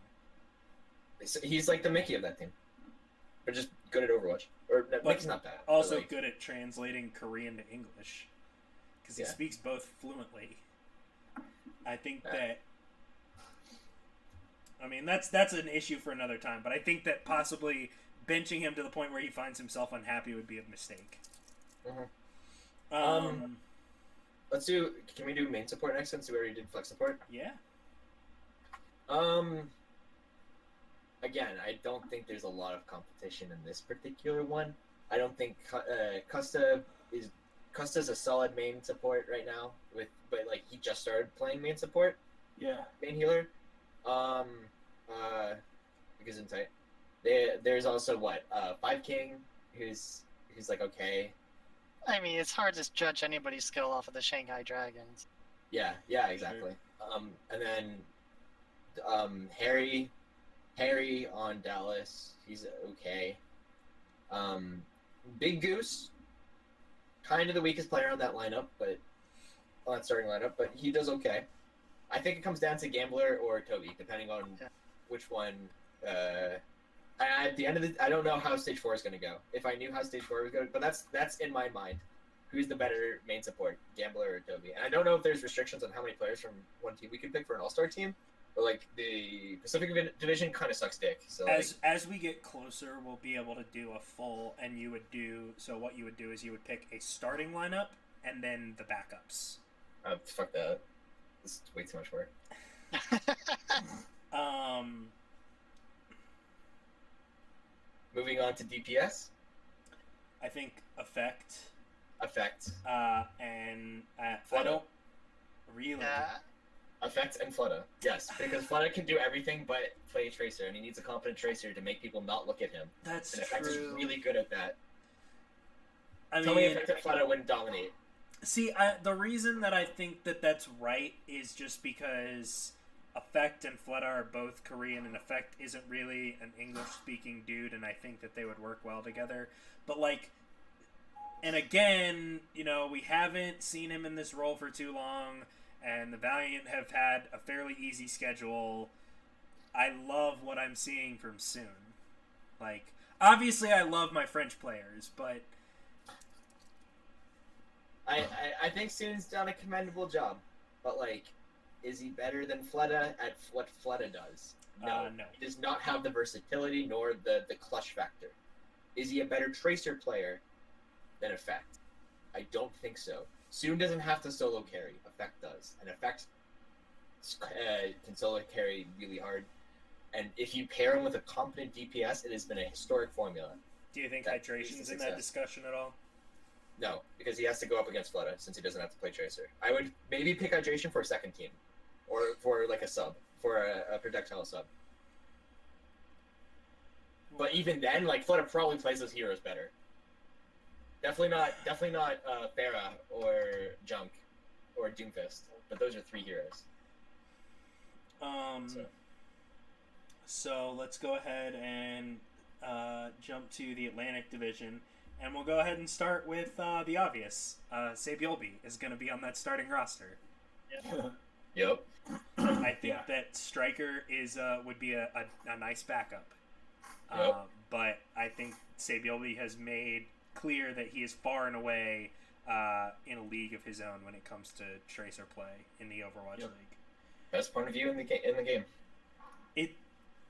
He's like the Mickey of that team, but just good at Overwatch. Or no, But Mickey's not bad. but, Also like, good at translating Korean to English, because he Yeah. speaks both fluently. I think Yeah. that. I mean, that's an issue for another time, but I think that possibly benching him to the point where he finds himself unhappy would be a mistake. Mhm. Let's do. Can we do main support next since we already did flex support? Yeah. Again, I don't think there's a lot of competition in this particular one. I don't think Custa's a solid main support right now. But like he just started playing main support, Yeah. main healer. Because in tight. There's also Five King, who's like okay. I mean, it's hard to judge anybody's skill off of the Shanghai Dragons. Yeah, exactly. And then Harry on Dallas, he's okay. Big Goose, kind of the weakest player on that lineup, but on that starting lineup, but he does okay. I think it comes down to Gambler or Toby, depending on which one. At the end of I don't know how stage 4 is going to go. If I knew how stage 4 was going, but that's in my mind. Who's the better main support, Gambler or Toby? And I don't know if there's restrictions on how many players from one team we could pick for an all-star team. But like the Pacific Division kind of sucks dick. So As we get closer, we'll be able to do a full, and you would do so. What you would do is you would pick a starting lineup and then the backups. Fuck that. This is way too much work. Moving on to DPS. I think effect. And I Flutter. don't really. Yeah, Effect and Flutta. Yes, because Flutta can do everything but play a Tracer, and he needs a competent Tracer to make people not look at him. That's And Effect is true. really good at that. I Tell me mean, Effect and Flutta wouldn't dominate. see, the reason that I think that that's right is just because Effect and Fleta are both Korean, and Effect isn't really an English-speaking dude, and I think that they would work well together. But, like, and again, you know, we haven't seen him in this role for too long, and the Valiant have had a fairly easy schedule. I love what I'm seeing from Soon. Like, obviously I love my French players, but... I think Soon's done a commendable job, but like, is he better than Fleta at what Fleta does? No. No. He does not have the versatility nor the clutch factor. Is he a better Tracer player than Effect? I don't think so. Soon doesn't have to solo carry. Effect does. And Effect can solo carry really hard. And if you pair him with a competent DPS, it has been a historic formula. Do you think That Hydration's leads to in that success. discussion at all? No, because he has to go up against Fleta since he doesn't have to play Tracer. I would maybe pick Hydration for a second team. Or for like a sub. For a projectile sub. But even then, like, Fleta probably plays those heroes better. Definitely not Pharah or Junk or Doomfist. But those are 3 heroes. So let's go ahead and jump to the Atlantic Division, and we'll go ahead and start with the obvious. Sabiolbi is going to be on that starting roster. Yep. I think Yeah. that Striker would be a nice backup. Yep. But I think Sabiolbi has made clear that he is far and away in a league of his own when it comes to Tracer play in the Overwatch Yep. League. Best point of view in the game.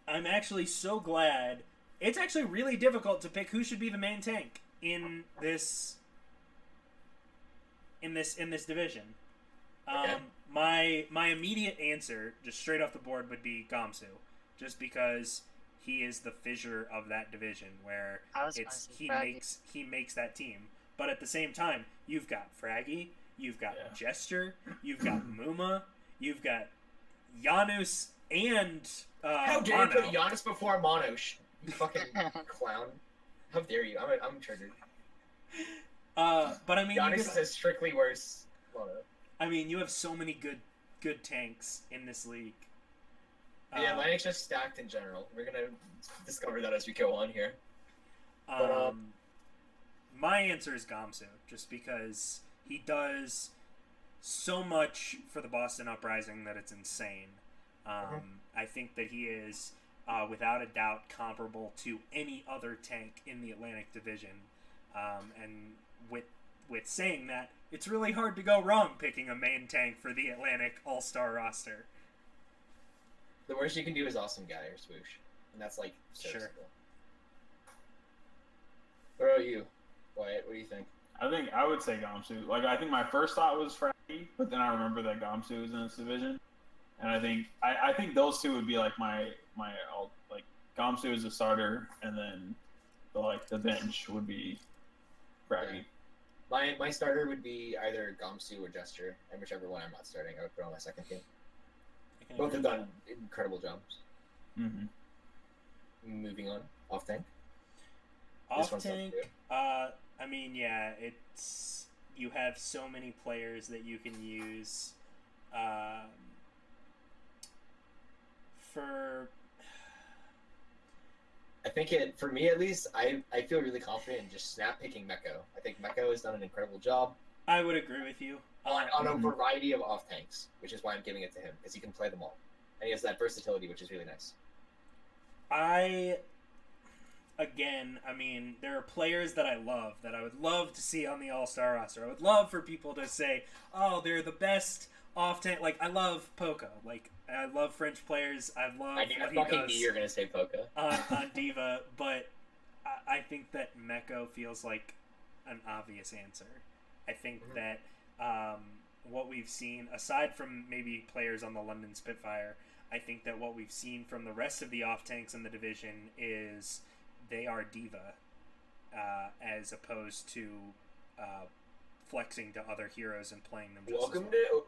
I'm actually so glad it's actually really difficult to pick who should be the main tank in this division. Okay. My immediate answer, just straight off the board, would be Gamsu, just because he is the fissure of that division where he makes that team. But at the same time, you've got Fraggy, you've got Gesture, you've got Muma, you've got Janus, and How dare Mono. you put Giannis before Monosh? You fucking clown. How dare you? I'm triggered. But I mean, Giannis is strictly worse. Mono. I mean, you have so many good tanks in this league. The Atlantic's just stacked in general. We're gonna discover that as we go on here. My answer is Gamsu, just because he does so much for the Boston Uprising that it's insane. I think that he is, without a doubt, comparable to any other tank in the Atlantic Division. And with saying that, it's really hard to go wrong picking a main tank for the Atlantic All-Star roster. The worst you can do is Awesome Guy or Swoosh, and that's like serviceable. What about you, Wyatt? What do you think? I think I would say Gamsu. Like, I think my first thought was Fraggy, but then I remember that Gamsu is in this division, and I think those two would be like my like Gamsu is a starter, and then the bench would be Fraggy. My starter would be either Gamsu or Gesture, and whichever one I'm not starting, I would put on my second team. Both have done incredible jobs. Mm-hmm. Moving on, off tank. Off tank. I mean, yeah, it's you have so many players that you can use. For I think for me at least, I feel really confident in just snap picking Meko. I think Meko has done an incredible job. I would agree with you. On a variety of off tanks, which is why I'm giving it to him, because he can play them all. And he has that versatility, which is really nice. I mean, there are players that I love, that I would love to see on the All-Star roster. I would love for people to say, oh, they're the best off tank. Like, I love Poco. Like, I love French players. I love what he does. You're going to say Poco. on Diva, but I think that Meko feels like an obvious answer. I think that what we've seen, aside from maybe players on the London Spitfire, I think that what we've seen from the rest of the off-tanks in the division is they are Diva, as opposed to flexing to other heroes and playing them just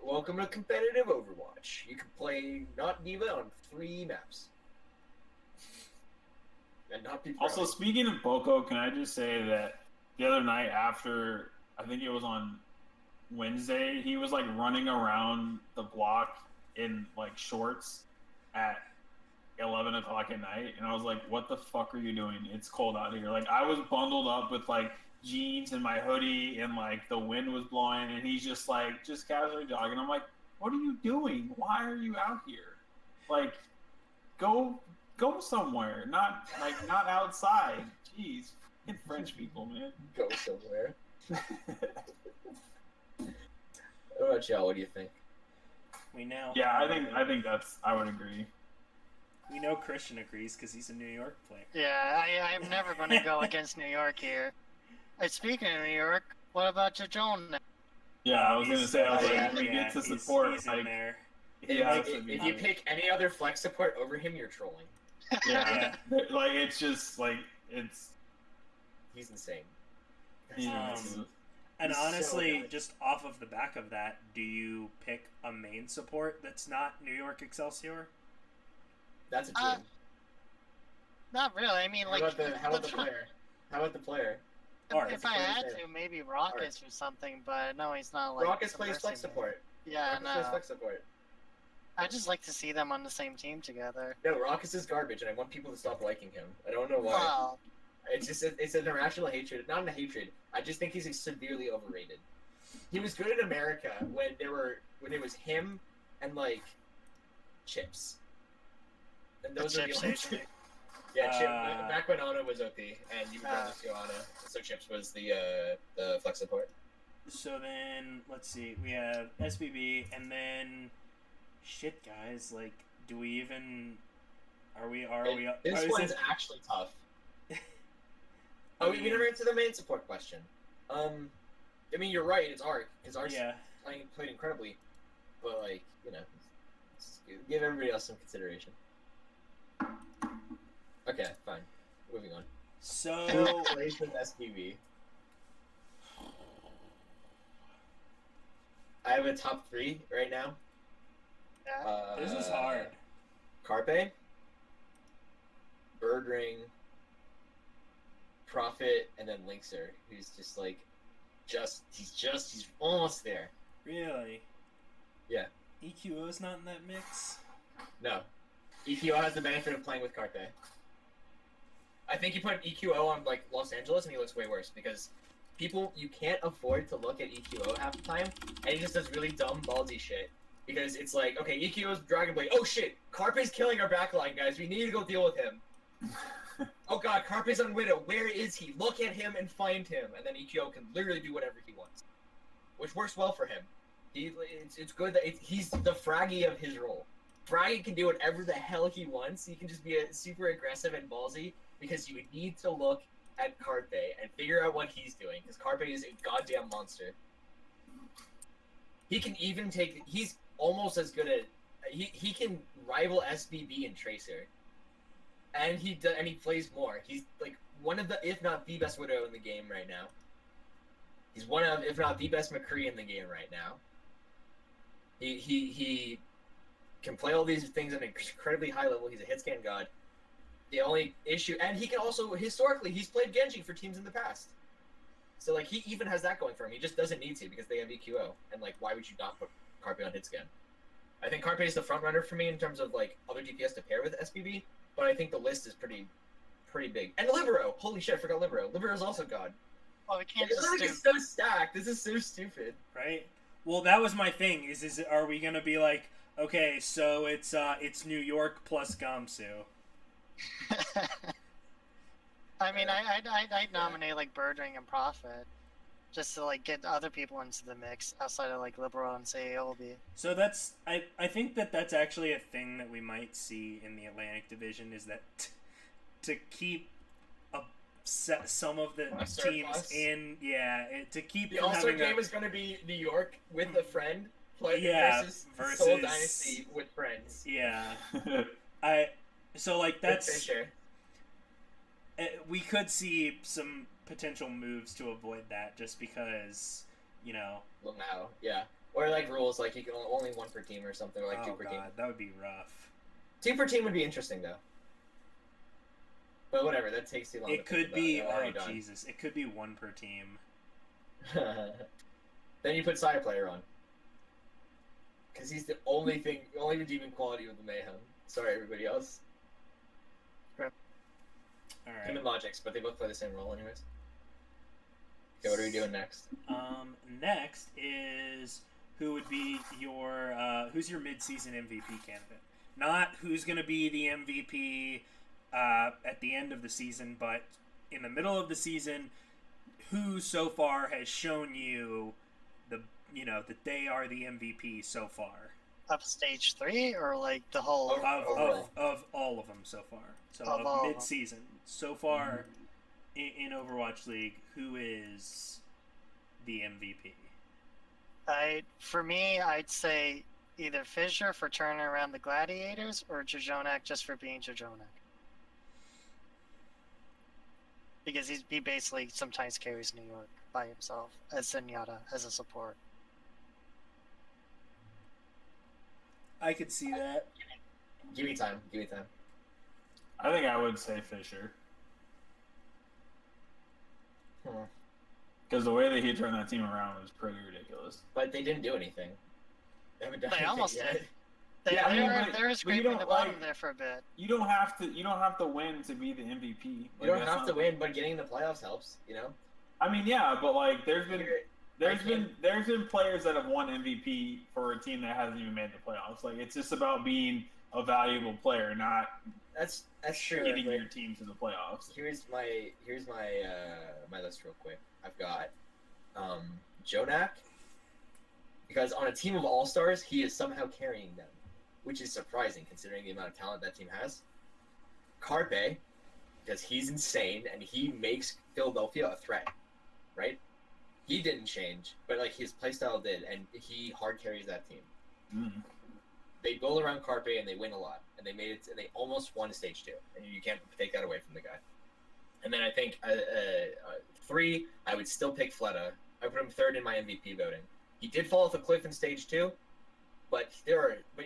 Welcome to competitive Overwatch. You can play not Diva on 3 maps. And not be Also, speaking of Poco, can I just say that the other night after, I think it was on Wednesday, he was like running around the block in like shorts at 11 o'clock at night, and I was like, what the fuck are you doing? It's cold out here. Like, I was bundled up with like jeans and my hoodie, and like the wind was blowing, and he's just like just casually jogging. I'm like, what are you doing? Why are you out here? Like, go somewhere, not outside. Jeez, fucking French people, man. Go somewhere. What about y'all? What do you think? We know. Yeah, I think I would agree. We know Christiaan agrees because he's a New York player. Yeah, I'm never going to go against New York here. Speaking of New York, what about Jajone? Yeah, I was gonna say, we get to support. He's in there. Yeah, if you pick any other flex support over him, you're trolling. Yeah, like it's just like He's insane. And He's honestly, so good. just off of the back of that, do you pick a main support that's not New York Excelsior? That's a team. Not really. I mean, How like, about the player? How about the player? Arcus. If I had to, maybe Rockets or something, but no, he's not like. Rockets plays flex support. Yeah, Rockets plays no. flex support. I just like to see them on the same team together. No, Rockets is garbage, and I want people to stop liking him. I don't know why. Well, It's an irrational hatred. Not a hatred. I just think he's severely overrated. He was good in America when it was him and like Chips. And those are the only two. Yeah, Chip. Back when Ana was OP, and you could just go Ana. So Chips was the flex support. So then, let's see. We have SBB, and then shit, guys. Like, do we even? Are we? This one's actually tough. Oh, we never answered the main support question. I mean, you're right. It's Ark because Ark's played incredibly, but like give everybody else some consideration. Okay, fine. Moving on. So Who plays with SPV? I have a top 3 right now. Yeah. this is hard. Carpe, Birdring, Prophet, and then Linkser, who's just like, he's almost there. Really? Yeah. EQO's not in that mix? No. EQO has the benefit of playing with Carpe. I think you put EQO on like Los Angeles and he looks way worse because you can't afford to look at EQO half the time, and he just does really dumb ballsy shit. Because it's like, okay, EQO's Dragon Blade. Oh shit, Carpe's killing our backline, guys. We need to go deal with him. Oh god, Carpe's on Widow. Where is he? Look at him and find him. And then EQO can literally do whatever he wants. Which works well for him. It's good that he's the Fraggy of his role. Fraggy can do whatever the hell he wants. He can just be super aggressive and ballsy because you need to look at Carpe and figure out what he's doing. Because Carpe is a goddamn monster. He can even he's almost as good at he can rival SBB and Tracer, and he plays more. He's like one of the, if not the best Widow in the game right now. He's one of, if not the best McCree in the game right now. He can play all these things at an incredibly high level. He's a hit scan god. The only issue, and he can also historically he's played Genji for teams in the past. So like he even has that going for him. He just doesn't need to because they have EQO, and like why would you not put Carpe on hit scan? I think Carpe is the front runner for me in terms of like other DPS to pair with SPB, but I think the list is pretty big. And Libero, holy shit, I forgot Libero. Libero is also god. Well, we can't It's so stacked. This is so stupid. Right? Well, that was my thing. Are we gonna be like, okay, so it's New York plus Gamsu? I mean, I'd nominate like Birdring and Prophet, just to like get other people into the mix outside of like Libero and say Olby. So I think that's actually a thing that we might see in the Atlantic Division is that to keep some of the teams in, to keep the All-Star game is going to be New York with a friend versus Seoul Dynasty with friends. Yeah, that's we could see some potential moves to avoid that just because, Lamau, yeah. Or like rules, like you can only 1 per team or something, or like 2 per team. That would be rough. 2 per team would be interesting though. But whatever, that takes too long. It could be, Jesus, it could be 1 per team. Then you put side player on. Because he's the only redeeming quality of the Mayhem. Sorry, everybody else. Alright. Him and Logix, but they both play the same role anyways. Okay, what are we doing next? Next is who would be who's your mid-season MVP candidate? Not who's going to be the MVP at the end of the season, but in the middle of the season, who so far has shown you that they are the MVP so far? Of stage 3 or like the whole of all of them so far. So of mid-season so far in Overwatch League, who is the MVP? For me, I'd say either Fissure for turning around the Gladiators or Jojonak just for being Jojonak. Because he basically sometimes carries New York by himself as Zenyatta as a support. I could see that. Give me time. I think I would say Fissure. Because the way that he turned that team around was pretty ridiculous. But they didn't do anything. They haven't done They anything almost yet. did. They were scraping the bottom there for a bit. You don't have to win to be the MVP. You don't have to win, but getting in the playoffs helps. I mean, yeah, but like there's been players that have won MVP for a team that hasn't even made the playoffs. Like it's just about being a valuable player, not that's true. Getting your team to the playoffs. Here's my my list real quick. I've got Jonak, because on a team of all-stars, he is somehow carrying them, which is surprising considering the amount of talent that team has. Carpe, because he's insane and he makes Philadelphia a threat, right? He didn't change, but like his playstyle did, and he hard carries that team. Mm. They build around Carpe and they win a lot, and they made it. And they almost won stage 2, and you can't take that away from the guy. And then I think 3, I would still pick Fleta. I put him 3rd in my MVP voting. He did fall off a cliff in stage 2, but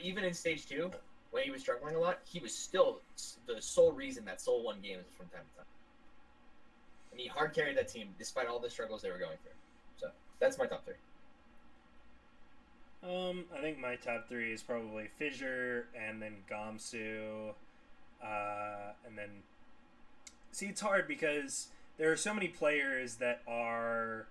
even in stage 2, when he was struggling a lot, he was still the sole reason that Seoul won games from time to time. And he hard carried that team despite all the struggles they were going through. So that's my top 3. I think my top 3 is probably Fissure, and then Gamsu, and then... See, it's hard because there are so many players that are,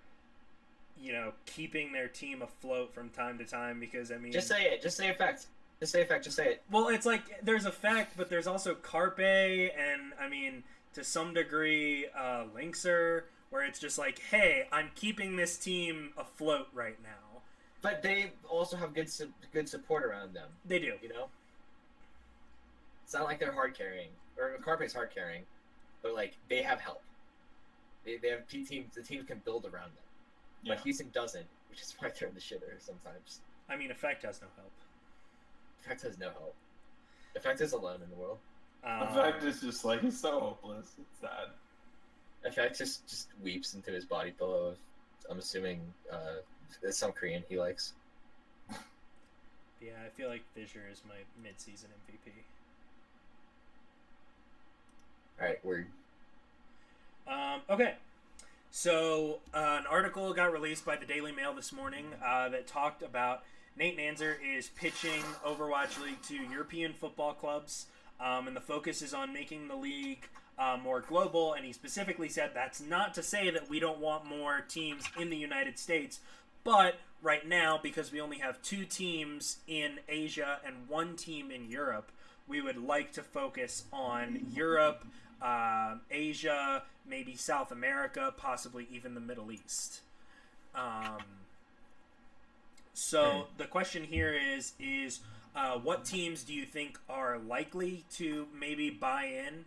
keeping their team afloat from time to time because, I mean... Just say it. Just say effect. Just say effect. Just say it. Well, it's like, there's effect, but there's also Carpe, and, I mean, to some degree, Linkser, where it's just like, hey, I'm keeping this team afloat right now. But they also have good support around them. They do. It's not like they're hard carrying, or Carpe's hard carrying, but like they have help. They have teams. The teams can build around them. Yeah. But Houston doesn't, which is why they're in the shitter sometimes. I mean, Effect has no help. Effect has no help. Effect is alone in the world. Effect is just like, he's so hopeless. It's sad. Effect just weeps into his body pillow. I'm assuming there's some Korean he likes. Yeah, I feel like Fissure is my mid-season MVP. Alright, word. Okay. So, an article got released by the Daily Mail this morning that talked about Nate Nanzer is pitching Overwatch League to European football clubs, and the focus is on making the league more global, and he specifically said that's not to say that we don't want more teams in the United States, but right now, because we only have 2 teams in Asia and 1 team in Europe, we would like to focus on Europe, Asia, maybe South America, possibly even the Middle East. So the question here is what teams do you think are likely to maybe buy in,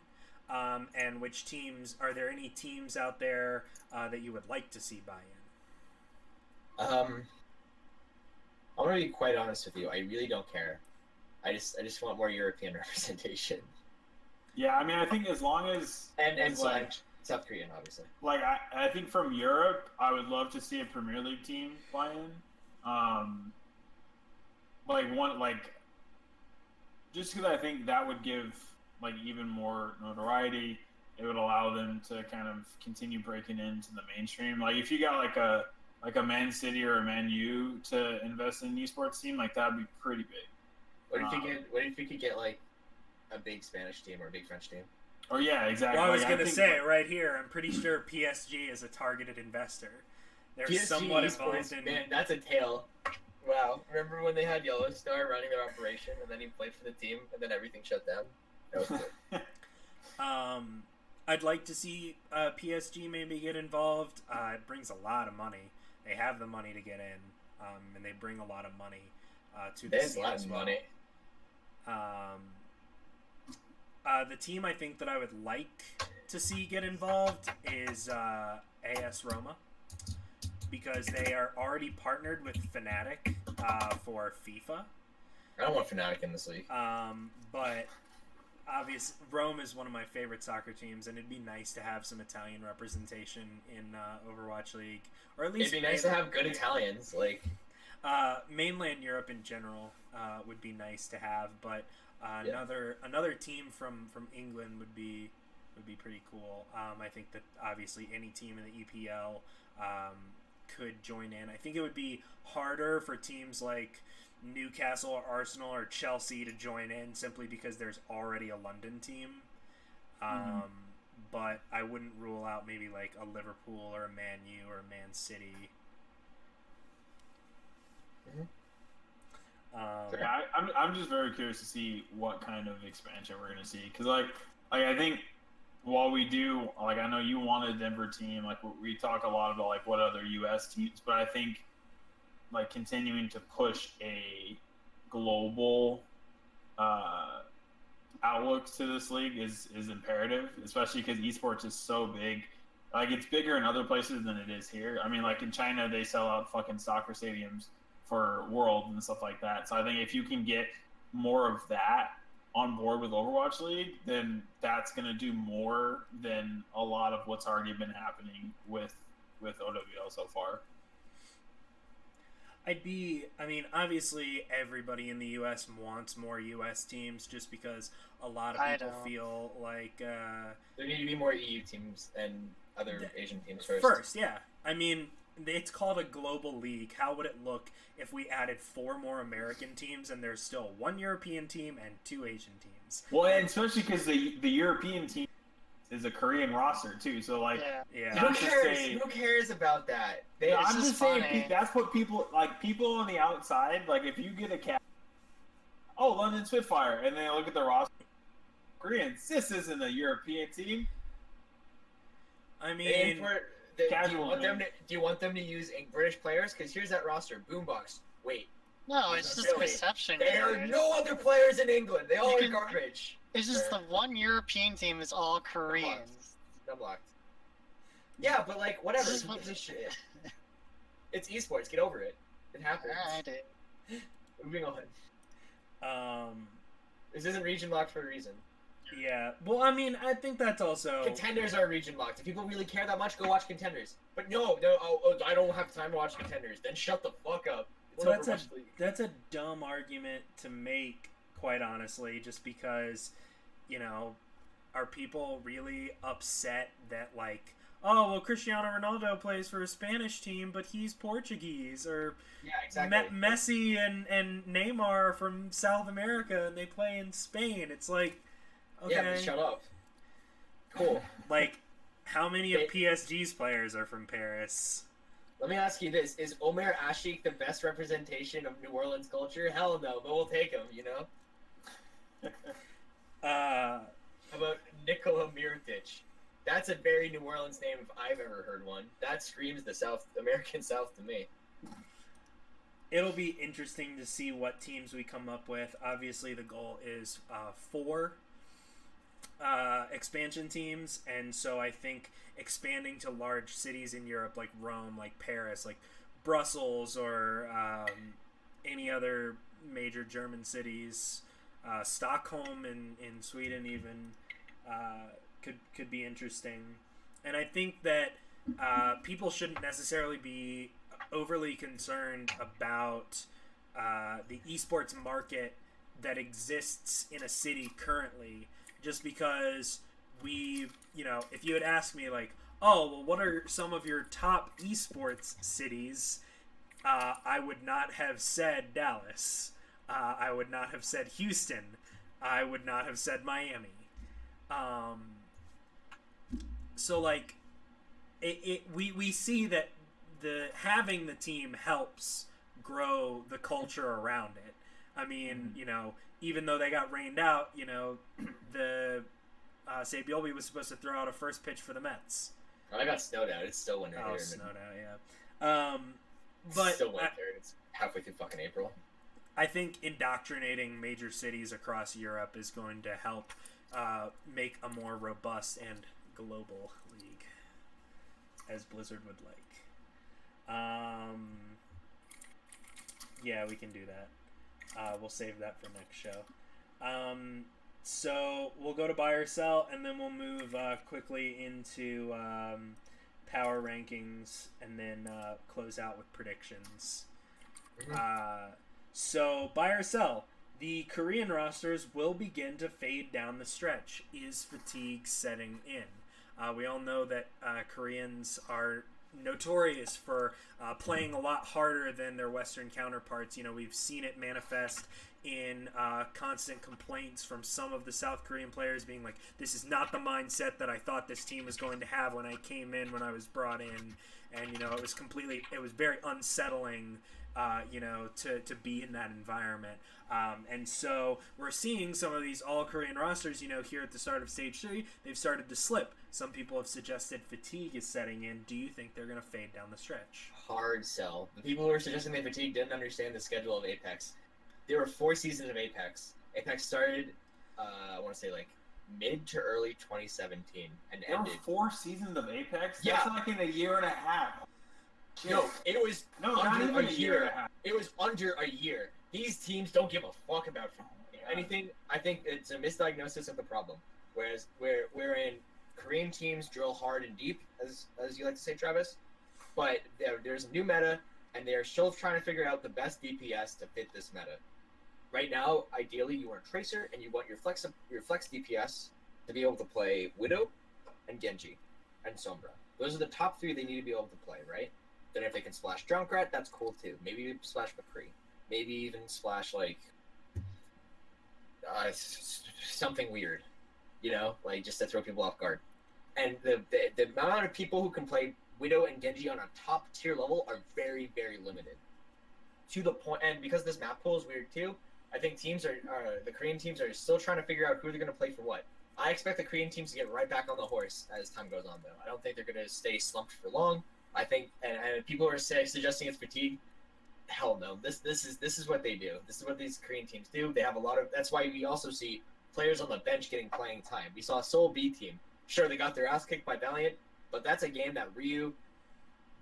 and which teams, are there any teams out there that you would like to see buy in? I'm gonna be quite honest with you. I really don't care. I just want more European representation. Yeah, I mean, I think as long as... And like, South Korean, obviously. Like, I think from Europe, I would love to see a Premier League team buy in. Just because I think that would give, like, even more notoriety. It would allow them to kind of continue breaking into the mainstream. Like, if you got, like a Man City or a Man U to invest in an esports team, like, that'd be pretty big. What if you could get, like, a big Spanish team or a big French team? Oh, yeah, exactly. Well, I was going to say it right here. I'm pretty sure PSG is a targeted investor. They're PSG somewhat esports, involved in... Man, that's a tale. Wow. Remember when they had Yellow Star running their operation, and then he played for the team, and then everything shut down? That was good. I'd like to see PSG maybe get involved. It brings a lot of money. They have the money to get in, and they bring a lot of money to the scene as well. Money. The team I think that I would like to see get involved is AS Roma, because they are already partnered with Fnatic for FIFA. I don't want Fnatic in this league. But obviously, Rome is one of my favorite soccer teams, and it'd be nice to have some Italian representation in Overwatch League, or at least it'd be nice to have good Italians, like mainland Europe in general would be nice to have, but another team from England would be pretty cool. I think that obviously any team in the EPL could join in. I think it would be harder for teams like Newcastle or Arsenal or Chelsea to join in simply because there's already a London team. But I wouldn't rule out maybe like a Liverpool or a Man U or a Man City. Yeah, I'm just very curious to see what kind of expansion we're going to see. Because, like I think while we do, like, I know you want a Denver team, like, we talk a lot about, like, what other U.S. teams, but I think, like, continuing to push a global outlooks to this league is imperative, especially because esports is so big. Like, it's bigger in other places than it is here. I mean, like in China, they sell out fucking soccer stadiums for Worlds and stuff like that. So I think if you can get more of that on board with Overwatch League, then that's going to do more than a lot of what's already been happening with OWL so far. I mean, obviously everybody in the U.S. wants more U.S. teams just because a lot of people feel like... there need to be more EU teams and other Asian teams first. First, yeah. I mean, it's called a global league. How would it look if we added 4 more American teams and there's still 1 European team and 2 Asian teams? Well, and especially because the European team is a Korean roster too, so like, yeah. Who cares about that? I'm just saying that's what people on the outside, like, if you get a cat, oh, London Spitfire, and they look at the roster, Koreans, this isn't a European team. I mean, do you want them to use British players? Because here's that roster: Boombox. Wait. No, it's just perception. There are no other players in England. They all are garbage. It's just the one European team is all Koreans. Unlocked. Yeah, but like, whatever. It's esports. Get over it. It happens. Alright. Moving on. This isn't region locked for a reason. Yeah. Well, I mean, I think that's also... Contenders are region locked. If people really care that much, go watch Contenders. But no, I don't have time to watch Contenders. Then shut the fuck up. Well, that's a dumb argument to make, quite honestly, just because, you know, are people really upset that, like, oh, well, Cristiano Ronaldo plays for a Spanish team, but he's Portuguese, or yeah, exactly. Messi and Neymar are from South America and they play in Spain? It's like, okay. Yeah, but shut up. Cool. Like, how many of PSG's players are from Paris? Let me ask you this. Is Omer Ashik the best representation of New Orleans culture? Hell no, but we'll take him, you know? How about Nikola Mirotic? That's a very New Orleans name if I've ever heard one. That screams the South, American South to me. It'll be interesting to see what teams we come up with. Obviously, the goal is 4 expansion teams, and so I think expanding to large cities in Europe like Rome, like Paris, like Brussels, or any other major German cities, Stockholm in Sweden even, could be interesting. And I think that people shouldn't necessarily be overly concerned about the esports market that exists in a city currently, just because if you had asked me, like, oh, well, what are some of your top esports cities, I would not have said Dallas. I would not have said Houston. I would not have said Miami. So, like, we see that having the team helps grow the culture around it. I mean, even though they got rained out, the Sabiolbi was supposed to throw out a first pitch for the Mets. I got snowed out. It's still winter here. Snowed out, yeah. But still winter. It's halfway through fucking April. I think indoctrinating major cities across Europe is going to help make a more robust and global league, as Blizzard would like. Yeah, we can do that. We'll save that for next show. So we'll go to buy or sell, and then we'll move quickly into power rankings, and then close out with predictions. So buy or sell. The Korean rosters will begin to fade down the stretch. Is fatigue setting in? We all know that Koreans are notorious for playing a lot harder than their Western counterparts. We've seen it manifest in constant complaints from some of the South Korean players being like, this is not the mindset that I thought this team was going to have when I came in, when I was brought in. And, it was very unsettling, to be in that environment. And so we're seeing some of these all-Korean rosters, here at the start of Stage 3, they've started to slip. Some people have suggested fatigue is setting in. Do you think they're going to fade down the stretch? Hard sell. The people who were suggesting they fatigue didn't understand the schedule of Apex. There were 4 seasons of Apex. Apex started I want to say like mid to early 2017 and There were ended. 4 seasons of Apex? Yeah. That's like in a year and a half. No, it was No, not under even a year and a half. It was under a year. These teams don't give a fuck about anything. I think it's a misdiagnosis of the problem. Whereas wherein Korean teams drill hard and deep, as you like to say, Travis, but there's a new meta, and they are still trying to figure out the best DPS to fit this meta. Right now, ideally, you want a Tracer, and you want your flex DPS to be able to play Widow, and Genji, and Sombra. Those are the top 3 they need to be able to play, right? Then if they can splash Junkrat, that's cool too. Maybe splash McCree. Maybe even splash like something weird, you know, like just to throw people off guard. And the amount of people who can play Widow and Genji on a top tier level are very, very limited. To the point, and because this map pool is weird too, I think the Korean teams are still trying to figure out who they're going to play for what. I expect the Korean teams to get right back on the horse as time goes on, though. I don't think they're going to stay slumped for long. I think, and people are suggesting it's fatigue. Hell no. This is what they do. This is what these Korean teams do. They have a lot of. That's why we also see players on the bench getting playing time. We saw a Seoul B team. Sure, they got their ass kicked by Valiant, but that's a game that Ryu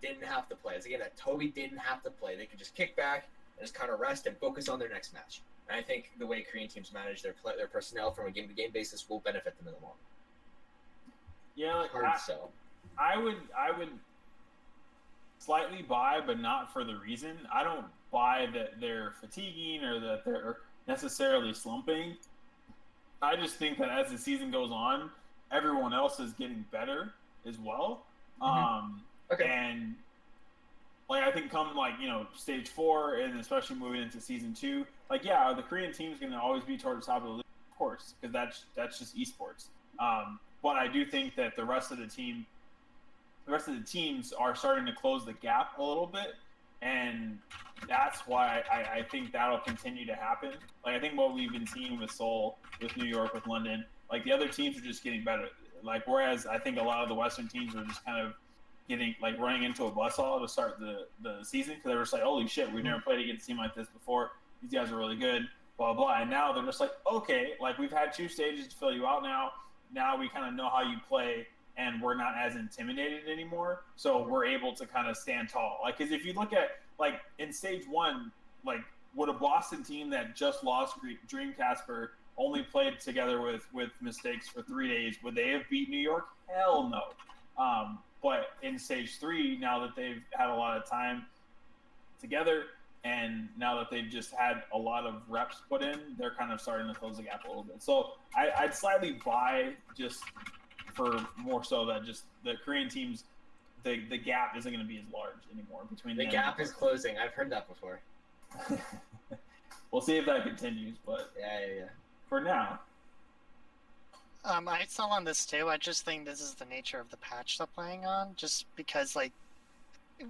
didn't have to play. It's a game that Toby didn't have to play. They could just kick back and just kind of rest and focus on their next match. And I think the way Korean teams manage their personnel from a game-to-game basis will benefit them in the long run. Yeah, like, Hard sell. I would slightly buy, but not for the reason. I don't buy that they're fatiguing or that they're necessarily slumping. I just think that as the season goes on, everyone else is getting better as well. Okay. And like I think come like, you know, stage 4 and especially moving into season 2, like yeah, the Korean team is going to always be towards the top of the league, of course, because that's just esports. But I do think that the rest of the teams are starting to close the gap a little bit, and that's why I think that'll continue to happen. Like I think what we've been seeing with Seoul, with New York, with London, like the other teams are just getting better. Like whereas I think a lot of the Western teams are just kind of getting like running into a buzzsaw to start the season because they were just like, holy shit, we've never played against a team like this before. These guys are really good, blah blah. And now they're just like, okay, like we've had 2 stages to fill you out now. Now we kind of know how you play, and we're not as intimidated anymore. So we're able to kind of stand tall. Like, because if you look at like in stage 1, like would a Boston team that just lost Dreamcasper only played together with mistakes for 3 days, would they have beat New York? Hell no. But in stage 3, now that they've had a lot of time together, and now that they've just had a lot of reps put in, they're kind of starting to close the gap a little bit. So I'd slightly buy just for more so that just the Korean teams, the gap isn't going to be as large anymore between them. The gap is closing. I've heard that before. We'll see if that continues, but Yeah. for now. I still on this too. I just think this is the nature of the patch they're playing on. Just because, like,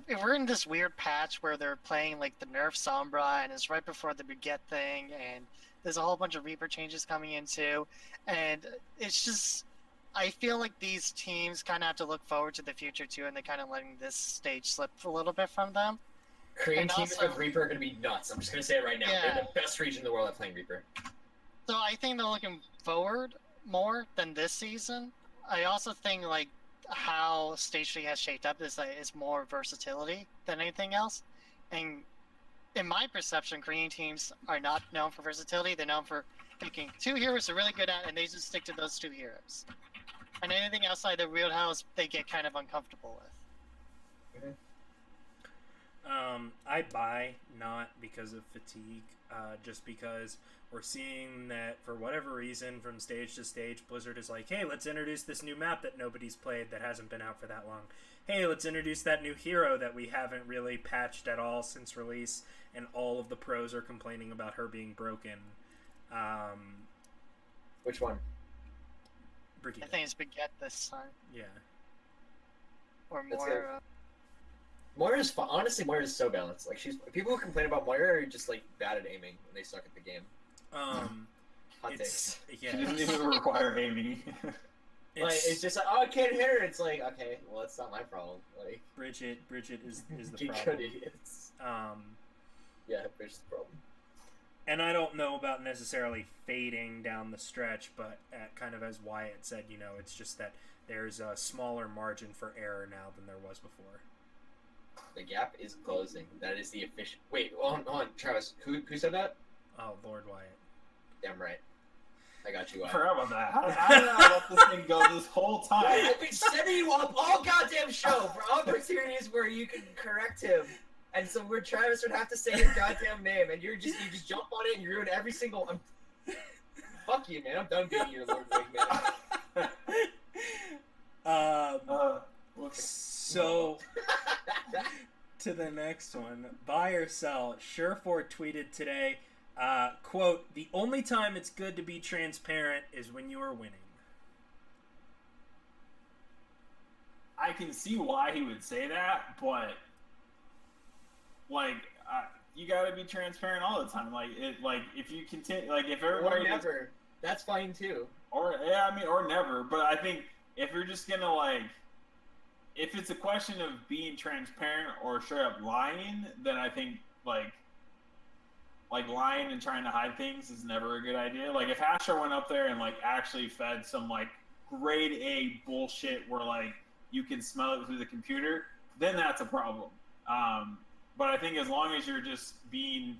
if we're in this weird patch where they're playing like the nerf Sombra, and it's right before the Baguette thing, and there's a whole bunch of Reaper changes coming in too, and it's just, I feel like these teams kind of have to look forward to the future too, and they're kind of letting this stage slip a little bit from them. Korean And teams also- with Reaper are going to be nuts. I'm just going to say it right now. Yeah. They're the best region in the world at playing Reaper. So I think they're looking forward more than this season. I also think like how Stage 3 has shaped up is more versatility than anything else. And in my perception, Korean teams are not known for versatility. They're known for picking 2 heroes they're really good at, and they just stick to those 2 heroes. And anything outside the wheelhouse, they get kind of uncomfortable with. I buy not because of fatigue, just because we're seeing that for whatever reason, from stage to stage, Blizzard is like, hey, let's introduce this new map that nobody's played that hasn't been out for that long. Hey, let's introduce that new hero that we haven't really patched at all since release, and all of the pros are complaining about her being broken. Which one? Brigitte. I think it's Baguette this time. Yeah. Or That's more. good. Moira's fun. Honestly, Moira's so balanced. Like people who complain about Moira are just like bad at aiming and they suck at the game. Hot It's, takes. yeah. She doesn't even require aiming. It's just like, oh, I can't hit her. It's like, okay, well, it's not my problem. Like, Bridget is the you problem. good idiots. Um, Yeah, Bridget's the problem. And I don't know about necessarily fading down the stretch, but kind of as Wyatt said, it's just that there's a smaller margin for error now than there was before. The gap is closing. That is the official. Wait, hold on, Travis. Who said that? Oh, Lord Wyatt. Damn right. I got you, I Wyatt. forgot about that. How did I let this thing go this whole time? I've been setting you up all goddamn show for opportunities where you can correct him. And so where Travis would have to say his goddamn name, and you just jump on it and you ruin every single. Fuck you, man! I'm done being your Lord Wigman. So to the next one, buy or sell. Surefor tweeted today, quote, "The only time it's good to be transparent is when you are winning." I can see why he would say that, but you gotta be transparent all the time. If you continue, if everybody Or never. That's fine too. or never. But I think if you're just gonna if it's a question of being transparent or straight up lying, then I think lying and trying to hide things is never a good idea. If Asher went up there and actually fed some grade A bullshit where you can smell it through the computer, then that's a problem. But I think as long as you're just being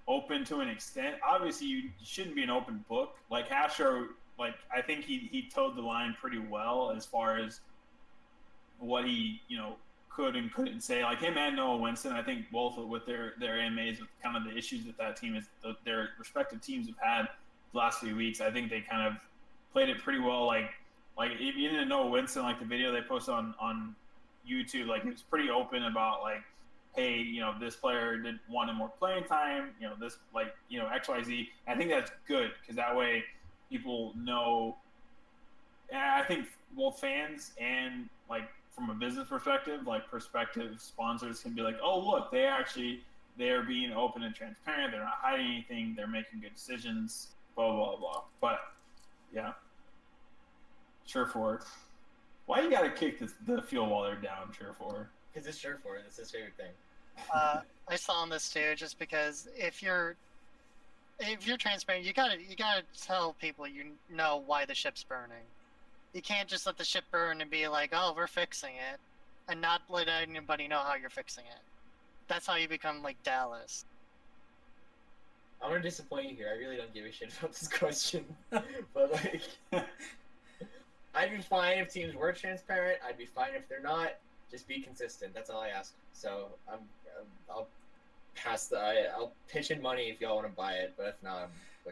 open to an extent, obviously you shouldn't be an open book. Hastro, I think he towed the line pretty well as far as what he, could and couldn't say. Him and Noah Winston, I think both with their AMAs, with kind of the issues that team their respective teams have had the last few weeks, I think they kind of played it pretty well. Even Noah Winston, the video they posted on YouTube, it was pretty open about hey, this player did wanted more playing time, this XYZ. I think that's good because that way people know. And I think both fans and from a business perspective, prospective sponsors can be oh look, they are being open and transparent. They're not hiding anything. They're making good decisions. Blah blah blah. But yeah, Surefor. Why you gotta kick the field while they're down, Surefor? Because it's Surefor. That's his favorite thing. I saw on this too, just because if you're transparent, you gotta tell people why the ship's burning. You can't just let the ship burn and be oh, we're fixing it, and not let anybody know how you're fixing it. That's how you become Dallas. I'm gonna disappoint you here. I really don't give a shit about this question, but I'd be fine if teams were transparent. I'd be fine if they're not. Just be consistent. That's all I ask. So I'll pass I'll pitch in money if y'all want to buy it, but if not, I'm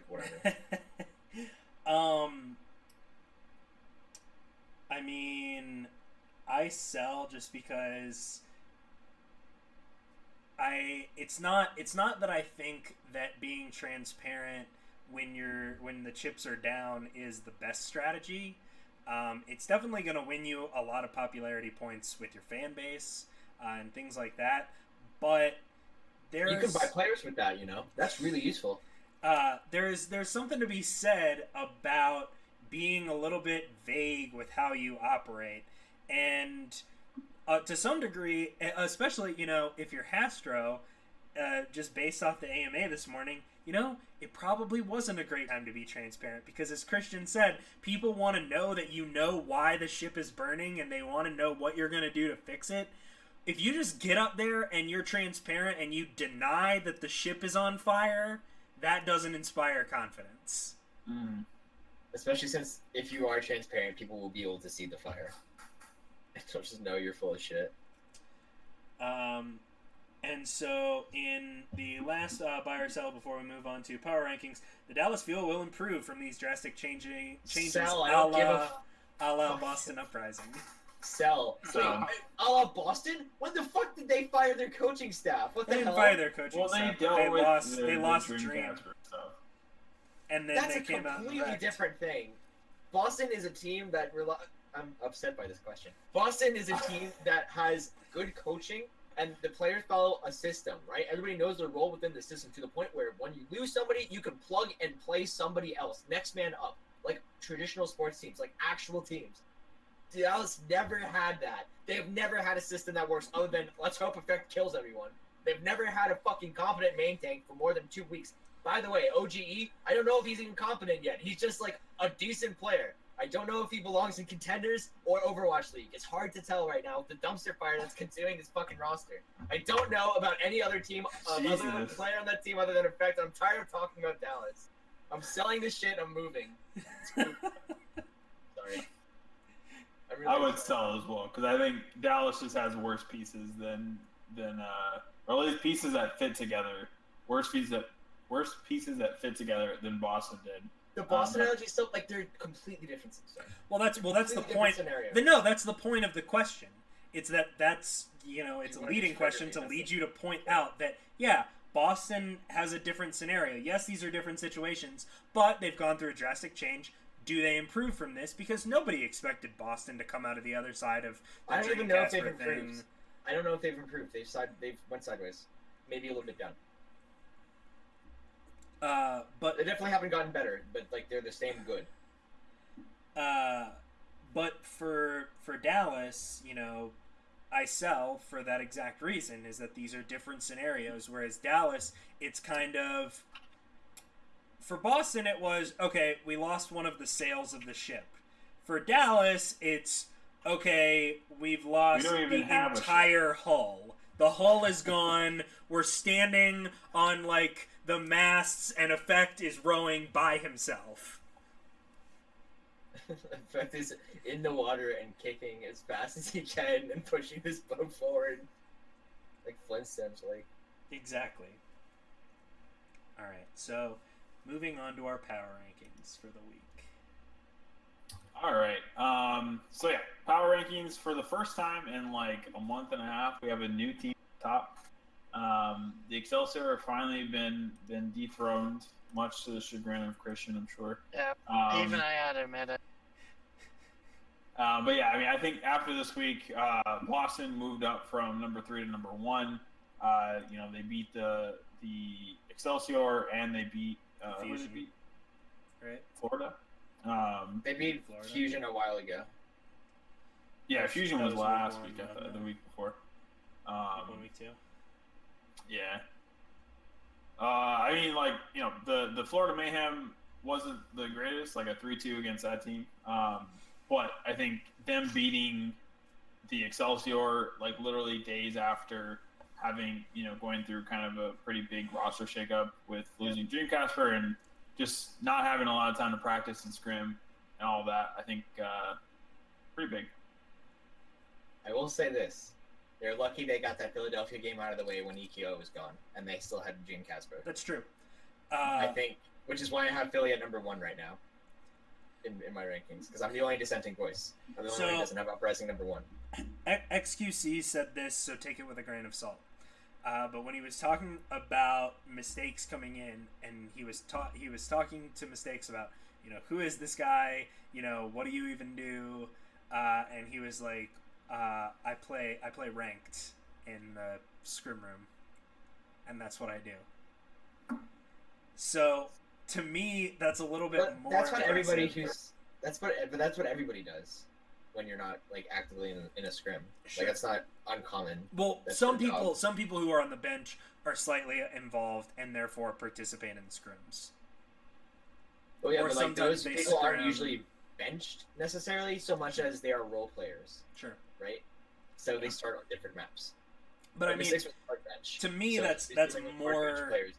whatever. I mean, I sell just because it's not that I think that being transparent when the chips are down is the best strategy. It's definitely going to win you a lot of popularity points with your fan base and things like that. But you can buy players with that, That's really useful. There's something to be said about being a little bit vague with how you operate. And to some degree, especially, if you're Hastro, just based off the AMA this morning, it probably wasn't a great time to be transparent because, as Christiaan said, people want to know that why the ship is burning and they want to know what you're going to do to fix it. If you just get up there and you're transparent and you deny that the ship is on fire, that doesn't inspire confidence. Mm. Especially since if you are transparent, people will be able to see the fire. They'll just know you're full of shit. And so, in the last buy or sell before we move on to power rankings, the Dallas Fuel will improve from these drastic changes Sell, I a don't give la Boston Uprising. Sell. Wait, a la Boston? When the fuck did they fire their coaching staff? What the They hell? didn't fire their coaching staff. They lost Dream. Dream. And then That's they a came out and completely wrecked. different thing. Boston is a team that I'm upset by this question. Boston is a team that has good coaching, and the players follow a system, right? Everybody knows their role within the system to the point where when you lose somebody, you can plug and play somebody else, next man up, like traditional sports teams, like actual teams. Dallas never had that. They've never had a system that works other than let's hope Effect kills everyone. They've never had a fucking competent main tank for more than 2 weeks. by the way, OGE, I don't know if he's even competent yet. He's just like a decent player. I don't know if he belongs in Contenders or Overwatch League. It's hard to tell right now with the dumpster fire that's consuming this fucking roster. I don't know about any other team, other than a player on that team other than Effect. I'm tired of talking about Dallas. I'm selling this shit. I'm moving. Sorry. I would sell as well because I think Dallas just has worse pieces than or at least pieces that fit together. Worse pieces that fit together than Boston did. The Boston analogy is still like they're completely different. Well, that's the point. No, that's the point of the question. It's that's it's a leading question to lead you to point out that Boston has a different scenario. Yes, these are different situations, but they've gone through a drastic change. Do they improve from this? Because nobody expected Boston to come out of the other side of the I don't even know if they've Dreamcast improved. thing. I don't know if they've improved. They've went sideways, maybe a little bit down. But They definitely haven't gotten better, but like they're the same good. but for Dallas, I sell for that exact reason, is that these are different scenarios. Whereas Dallas, it's kind of, for Boston, it was okay. We lost one of the sails of the ship. For Dallas, it's okay. We've lost the entire hull. The hull is gone. We're standing on like the masts, and Effect is rowing by himself. Effect is in the water and kicking as fast as he can and pushing this boat forward, like Flintstones, like. Exactly. All right, so moving on to our power rankings for the week. All right. So yeah, power rankings for the first time in like a month and a half. We have a new team top. The Excelsior have finally been dethroned, much to the chagrin of Christiaan, I'm sure. Yeah, even I had to admit it. But yeah, I mean, I think after this week, Boston moved up from number 3 to number 1. They beat the Excelsior and they beat who did they beat? Right? Florida. They beat Florida. Fusion a while ago. Yeah, Fusion was week last one, week, wasn't the it? week before. 1 week 2. Yeah. I mean, like, the Florida Mayhem wasn't the greatest, like a 3-2 against that team. But I think them beating the Excelsior, like, literally days after having, going through kind of a pretty big roster shakeup with losing Dreamcasper and just not having a lot of time to practice and scrim and all that, I think pretty big. I will say this. They're lucky they got that Philadelphia game out of the way when EQO was gone, and they still had Dreamcasper. That's true. I think, which is why I have Philly at number 1 right now in my rankings, because I'm the only dissenting voice. I'm the only one who doesn't have Uprising number 1. XQC said this, so take it with a grain of salt. But when he was talking about mistakes coming in, and he was talking to mistakes about, who is this guy? What do you even do? And he was like, I play ranked in the scrim room, and that's what I do. So to me, that's a little bit more. That's what everybody impressive. that's what everybody does when you're not like actively in a scrim. Sure. Like, that's not uncommon. Well, That's some their people job. who are on the bench are slightly involved and therefore participate in scrims. Well, yeah, or but like sometimes those they people aren't scrim. usually benched necessarily so much as they are role players, Sure. right? So they start on different maps. But I mean, Mistakes was hard bench. to me, So that's these are, like, hard bench more. players.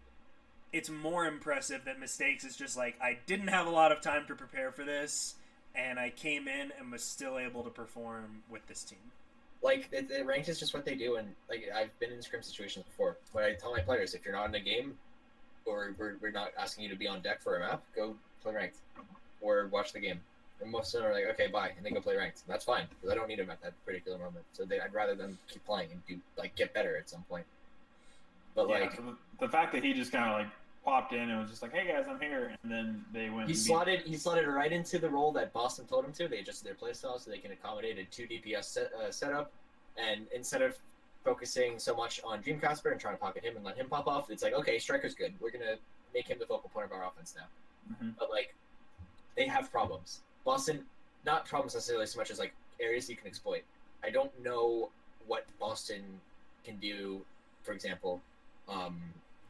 It's more impressive that Mistakes is just like, I didn't have a lot of time to prepare for this, and I came in and was still able to perform with this team. Like, the ranked is just what they do, and like I've been in scrim situations before. When I tell my players, if you're not in a game, or we're not asking you to be on deck for a map, go play ranked, or watch the game. And most of them are like, okay, bye, and they go play ranked. And that's fine, because I don't need them at that particular moment. So I'd rather them keep playing and get better at some point. But Yeah, so the fact that he just kind of like popped in and was just like, "Hey guys, I'm here," and then they went. he slotted right into the role that Boston told him to. They adjusted their playstyle so they can accommodate a 2 DPS setup, and instead of focusing so much on Dreamcasper and trying to pocket him and let him pop off, it's like, okay, Striker's good. We're gonna make him the focal point of our offense now. Mhm. But like, they have problems. Boston, not problems necessarily so much as like areas you can exploit. I don't know what Boston can do, for example,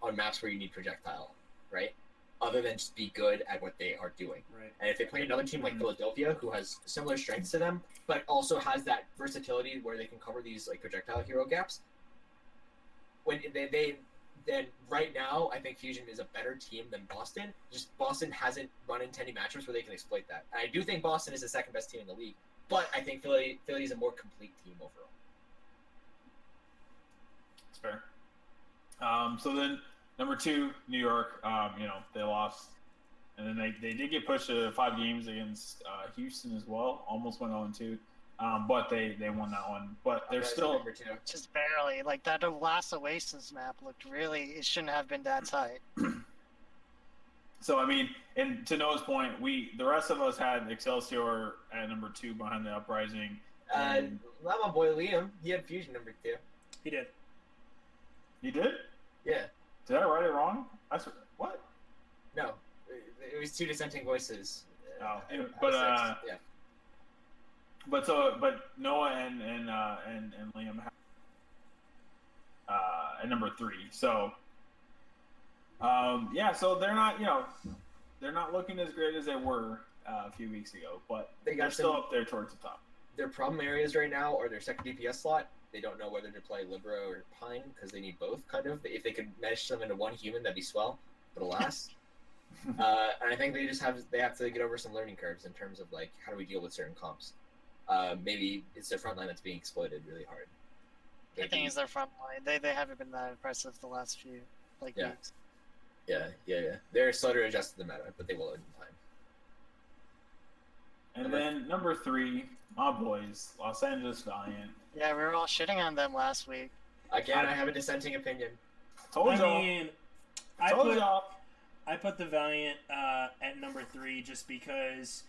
on maps where you need projectile, right? Other than just be good at what they are doing. Right. And if they play another team like Philadelphia, who has similar strengths to them, but also has that versatility where they can cover these like projectile hero gaps, when then right now I think Fusion is a better team than Boston. Just Boston hasn't run into any matchups where they can exploit that. And I do think Boston is the second best team in the league, but I think Philly is a more complete team overall. That's fair. So then number 2, New York. They lost, and then they did get pushed to 5 games against Houston as well. Almost went 0-2, but they won that one. But they're still number 2. Just barely. Like that last Oasis map looked really. It shouldn't have been that tight. So I mean, and to Noah's point, the rest of us had Excelsior at number 2 behind the Uprising. And Not my boy Liam. He had Fusion number 2. He did. You did? Yeah. Did I write it wrong? What? No, it was 2 dissenting voices. Oh, But yeah. But Noah and Liam have at number 3. So so they're not looking as great as they were a few weeks ago, but they're still up there towards the top. Their problem areas right now are their second DPS slot. They don't know whether to play Libero or Pine because they need both, kind of. If they could mesh them into one human, that'd be swell. But alas. And I think they have to get over some learning curves in terms of like how do we deal with certain comps. Maybe it's their front line that's being exploited really hard. I think it's their front line. They haven't been that impressive the last few weeks. Yeah. They're slow to adjust to the meta, but they will in time. And then number 3, my boys, Los Angeles Valiant. Yeah, we were all shitting on them last week. Again, I have a dissenting opinion. I put the Valiant at number 3 just because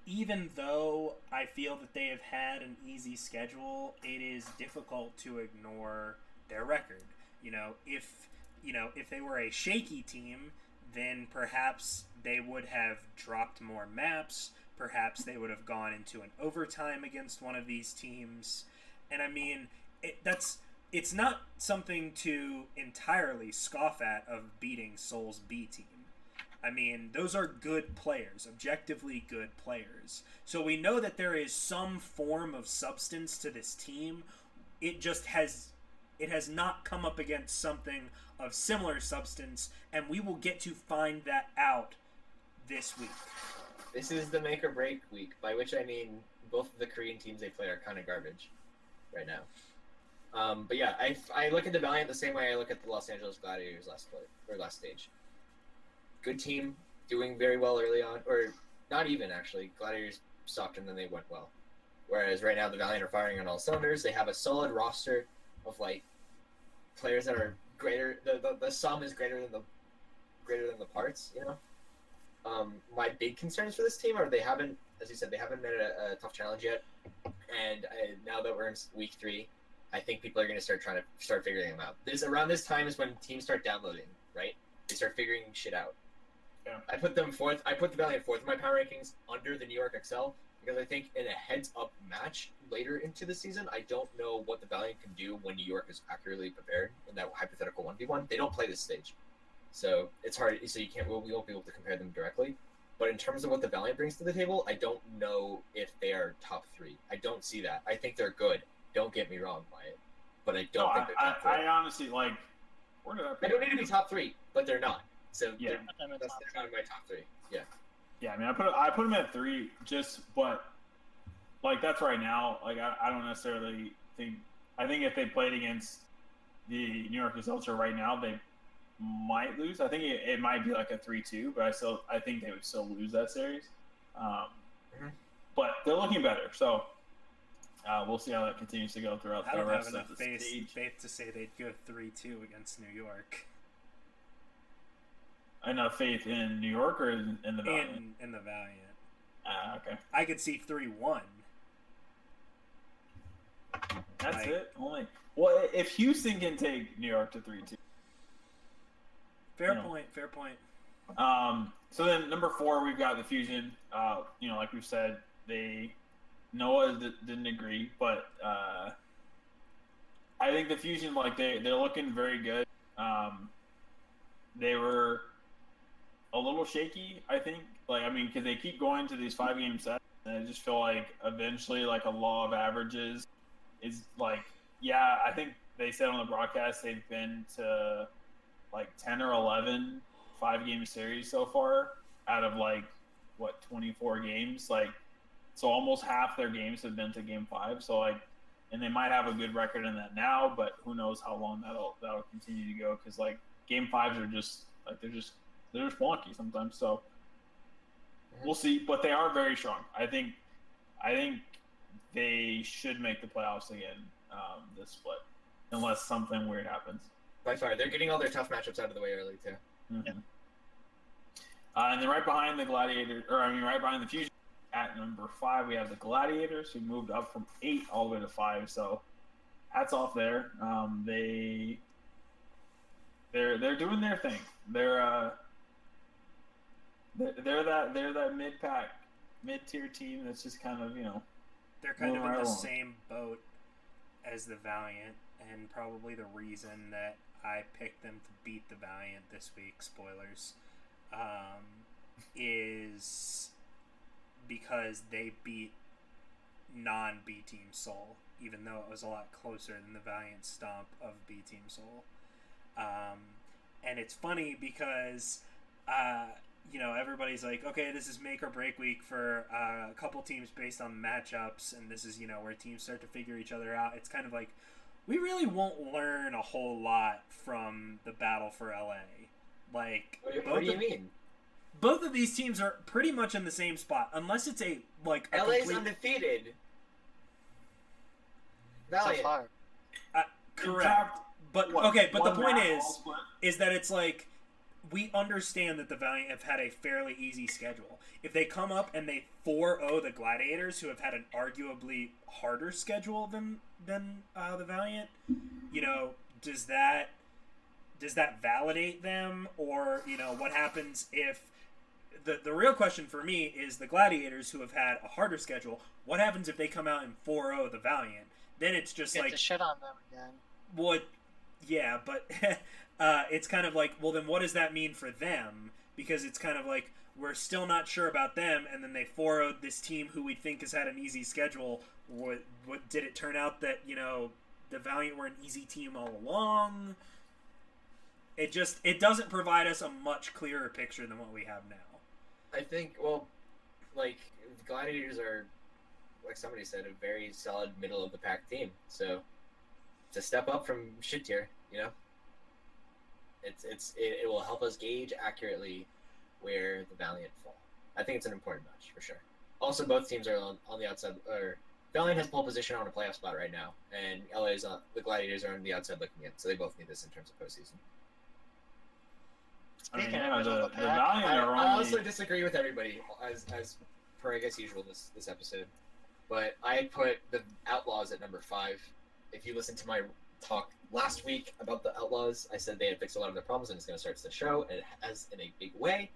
even though I feel that they have had an easy schedule, it is difficult to ignore their record. If they were a shaky team, then perhaps they would have dropped more maps. Perhaps they would have gone into an overtime against one of these teams. And I mean, it's not something to entirely scoff at of beating Seoul's B team. I mean, those are good players, objectively good players. So we know that there is some form of substance to this team. It has not come up against something of similar substance, and we will get to find that out this week. This is the make or break week, by which I mean both of the Korean teams they play are kind of garbage right now. But yeah, I look at the Valiant the same way I look at the Los Angeles Gladiators last stage. Good team, doing very well early on, or not even actually. Gladiators sucked and then they went well. Whereas right now the Valiant are firing on all cylinders. They have a solid roster of like players that are greater. The sum is greater than the parts. My big concerns for this team are they haven't, as you said, they haven't made a tough challenge yet. And now that we're in week 3, I think people are going to start figuring them out. Around this time is when teams start downloading, right? They start figuring shit out. Yeah. I put them 4th. I put the Valiant 4th in my power rankings under the New York XL because I think in a heads-up match later into the season, I don't know what the Valiant can do when New York is accurately prepared in that hypothetical 1v1. They don't play this stage. So it's hard. So we won't be able to compare them directly. But in terms of what the Valiant brings to the table, I don't know if they are top 3. I don't see that. I think they're good. Don't get me wrong, Wyatt. But I don't think they're top 3. I honestly, where did I put They don't need to be top 3, but they're not. So yeah, they're not in my top 3. Yeah. Yeah, I mean, I put them at 3, but that's right now. I don't necessarily think. I think if they played against the New York Excelsior right now, they might lose. I think it might be like a 3-2, but I think they would still lose that series. But they're looking better, so we'll see how that continues to go throughout the rest of the stage. Faith to say they'd go 3-2 against New York. Enough faith in New York or in the Valiant? In the Valiant. Okay. I could see 3-1. That's it? Well, if Houston can take New York to 3-2. Fair point. So then number 4, we've got the Fusion. Like we've said, Noah didn't agree, but I think the Fusion, they're looking very good. They were a little shaky, I think. Like, I mean, because they keep going to these 5-game sets, and I just feel like eventually, like, a law of averages is like, yeah, I think they said on the broadcast they've been to like 10 or 11 5-game series so far out of like, what, 24 games? Like, so almost half their games have been to game 5. So, like, and they might have a good record in that now, but who knows how long that'll continue to go, because, like, game 5s are just, like, they're just wonky sometimes. So we'll see, but they are very strong. I think they should make the playoffs again this split, unless something weird happens. By far, they're getting all their tough matchups out of the way early too. Mm-hmm. Yeah. And then right behind the Gladiators, right behind the Fusion, at number 5, we have the Gladiators, who moved up from 8 all the way to 5. So hats off there. They're doing their thing. They're that mid-tier team that's just kind of, they're kind of in the same boat as the Valiant, and probably the reason that I picked them to beat the Valiant this week, spoilers, is because they beat non-B Team Seoul, even though it was a lot closer than the Valiant stomp of B Team Seoul. And it's funny because everybody's like, okay, this is make or break week for a couple teams based on matchups, and this is, where teams start to figure each other out. It's kind of like, we really won't learn a whole lot from the battle for LA. Like, what do you mean? Both of these teams are pretty much in the same spot, unless it's a LA's undefeated. Valiant. So far. Correct. But the point is that it's like, we understand that the Valiant have had a fairly easy schedule. If they come up and they 4-0 the Gladiators, who have had an arguably harder schedule than the Valiant, does that validate them? Or, what happens if the real question for me is the Gladiators, who have had a harder schedule, what happens if they come out and 4-0 the Valiant? Then it's just Get like, to shit on them again. Well, yeah, but it's kind of like, well, then what does that mean for them? Because it's kind of like, we're still not sure about them, and then they 4-0'd this team who we think has had an easy schedule. What did it turn out that, the Valiant were an easy team all along? It doesn't provide us a much clearer picture than what we have now. I think, the Gladiators are, like somebody said, a very solid middle of the pack team. So to step up from shit tier, it will help us gauge accurately where the Valiant fall. I think it's an important match for sure. Also, both teams are on the outside. Or Valiant has pole position on a playoff spot right now, and the Gladiators are on the outside looking in. So they both need this in terms of postseason. The Valiant are I also disagree with everybody as per I guess usual this episode, but I put the Outlaws at number 5. If you listen to my talk last week about the Outlaws, I said they had fixed a lot of their problems and it's going to start to show, and it has in a big way.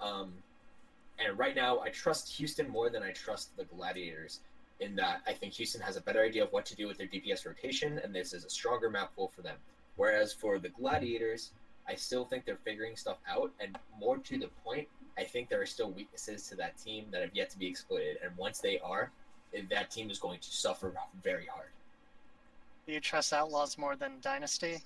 And right now, I trust Houston more than I trust the Gladiators, in that I think Houston has a better idea of what to do with their DPS rotation, and this is a stronger map pool for them. Whereas for the Gladiators, I still think they're figuring stuff out, and more to the point, I think there are still weaknesses to that team that have yet to be exploited, and once they are, that team is going to suffer very hard. Do you trust Outlaws more than Dynasty?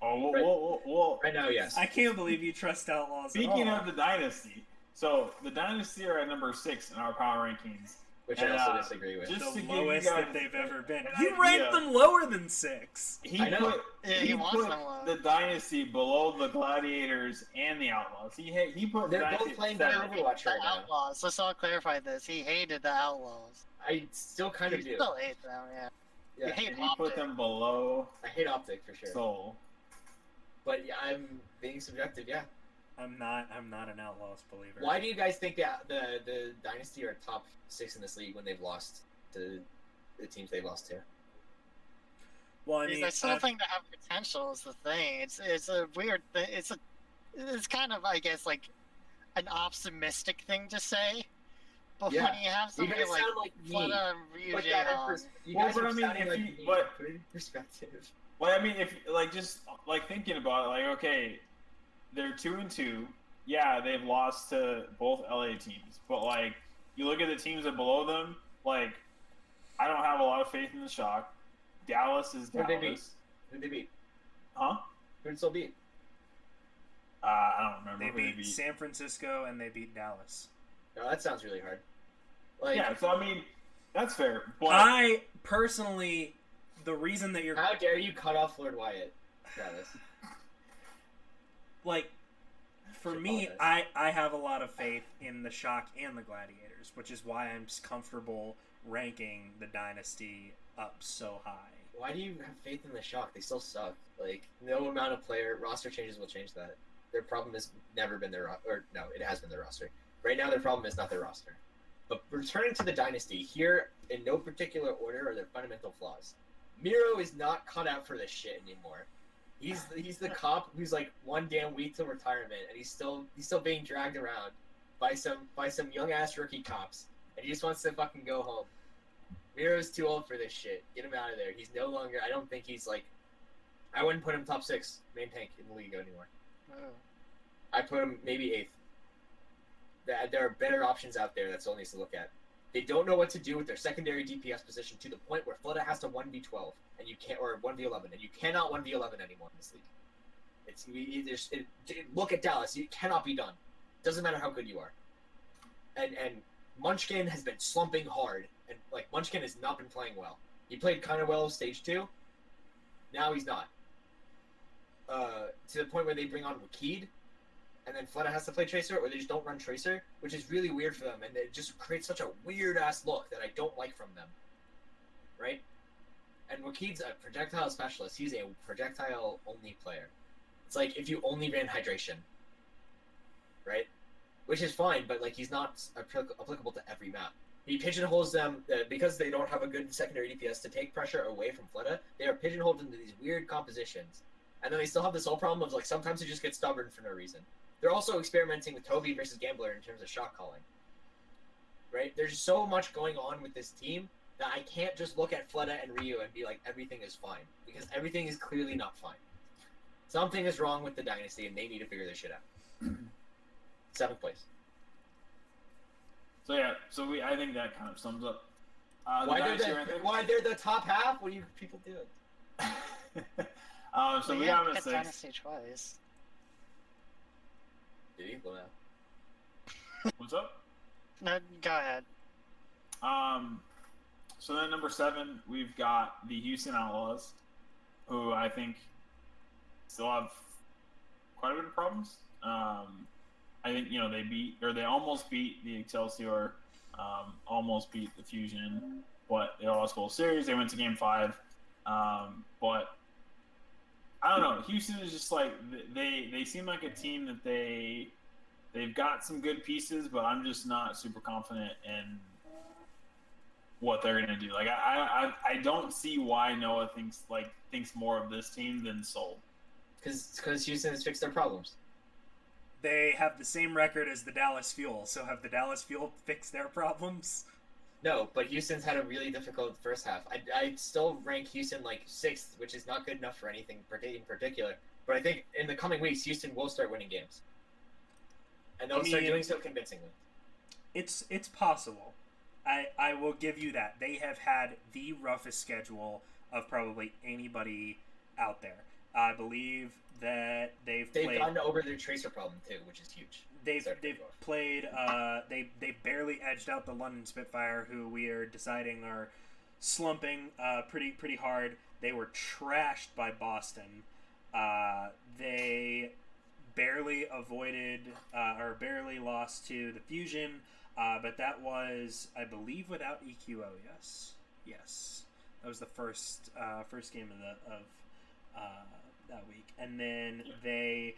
Well, right now, yes. I can't believe you trust Outlaws. Speaking of the Dynasty, so the Dynasty are at number 6 in our power rankings. Which I also disagree with. Just the lowest that they've ever been. You ranked them lower than 6. He wants put them low. the Dynasty below the Gladiators and the Outlaws. He put They're Dynasty both playing at better 7. Overwatch right now. Outlaws. Let's all clarify this. He hated the Outlaws. I still kind of You do. still hate them, yeah. Yeah. You hate He put Optic. them below I hate Optic for sure. Soul. But yeah, I'm being subjective, yeah. I'm not an Outlaws believer. Why do you guys think that the Dynasty are top 6 in this league when they've lost to the teams they've lost to? Well, I Because mean, I still think they have potential is the thing. It's a weird thing. It's kind of, I guess, like an optimistic thing to say. But Yeah. when you have somebody guys like sound like me. Flutter and But Ryujin that on, you Well, guys but are I mean, sounding if like you- me. but- Put it in perspective. Well, I mean, if just thinking about it, okay, they're 2-2. Yeah, they've lost to both LA teams, but like you look at the teams that below them, like I don't have a lot of faith in the Shock. Dallas is Who'd Dallas. they beat? Huh? Who'd still beat? I don't remember They who they beat beat. San Francisco and they beat Dallas. No, that sounds really hard. Like, Yeah, so I mean, that's fair. But I personally, the reason that you're how dare you cut off Lord Wyatt, Travis? like, for Should me, apologize. I have a lot of faith in the Shock and the Gladiators, which is why I'm comfortable ranking the Dynasty up so high. Why do you have faith in the Shock? They still suck. Like, no amount of roster changes will change that. Their problem has never been their it has been their roster. Right now, their problem is not their roster. But returning to the Dynasty, here, in no particular order, are their fundamental flaws. Miro is not cut out for this shit anymore. He's the cop who's like one damn week till retirement, and he's still being dragged around by some young ass rookie cops, and he just wants to fucking go home. Miro's too old for this shit. Get him out of there. He's no longer. I don't think he's like. I wouldn't put him top 6 main tank in the league anymore. Oh. I put him maybe 8th. There are better options out there that Soul needs to look at. They don't know what to do with their secondary DPS position to the point where Fleta has to 1v12 and you can't, or 1v11, and you cannot 1v11 anymore in this league. Look at Dallas. It cannot be done. Doesn't matter how good you are. And Munchkin has been slumping hard, and like Munchkin has not been playing well. He played kind of well stage 2. Now he's not. To the point where they bring on Wakid, and then Fleta has to play Tracer, or they just don't run Tracer, which is really weird for them, and it just creates such a weird-ass look that I don't like from them. Right? And Wakid's a projectile specialist. He's a projectile-only player. It's like if you only ran Hydration. Right? Which is fine, but like he's not applicable to every map. He pigeonholes them, because they don't have a good secondary DPS to take pressure away from Fleta, they are pigeonholed into these weird compositions. And then they still have this whole problem of like sometimes they just get stubborn for no reason. They're also experimenting with Toby versus Gambler in terms of shot calling. Right? There's so much going on with this team that I can't just look at Fleta and Ryu and be like, everything is fine. Because everything is clearly not fine. Something is wrong with the Dynasty and they need to figure this shit out. 7th place. So yeah, I think that kind of sums up. Why they're the top half? What do you people do? So we yeah, have a hit 6. Dynasty twice. Did he? Well, What's up? No, go ahead. So then number 7, we've got the Houston Outlaws, who I think still have quite a bit of problems. I think they almost beat the Excelsior, almost beat the Fusion, but they lost both series. They went to Game 5, but I don't know. Houston is just like they seem like a team that they've got some good pieces, but I'm just not super confident in what they're gonna do. Like I don't see why Noah thinks more of this team than Seoul. Because Houston has fixed their problems. They have the same record as the Dallas Fuel, so have the Dallas Fuel fixed their problems? No, but Houston's had a really difficult first half. I still rank Houston like 6th, which is not good enough for anything in particular. But I think in the coming weeks, Houston will start winning games. And they'll start doing so convincingly. It's possible. I will give you that. They have had the roughest schedule of probably anybody out there. I believe that they've gotten over their Tracer problem too, which is huge. They've played. They barely edged out the London Spitfire, who we are deciding are slumping pretty hard. They were trashed by Boston. They barely avoided or barely lost to the Fusion, but that was, I believe, without EQO. Yes, that was the first game of that week, and then they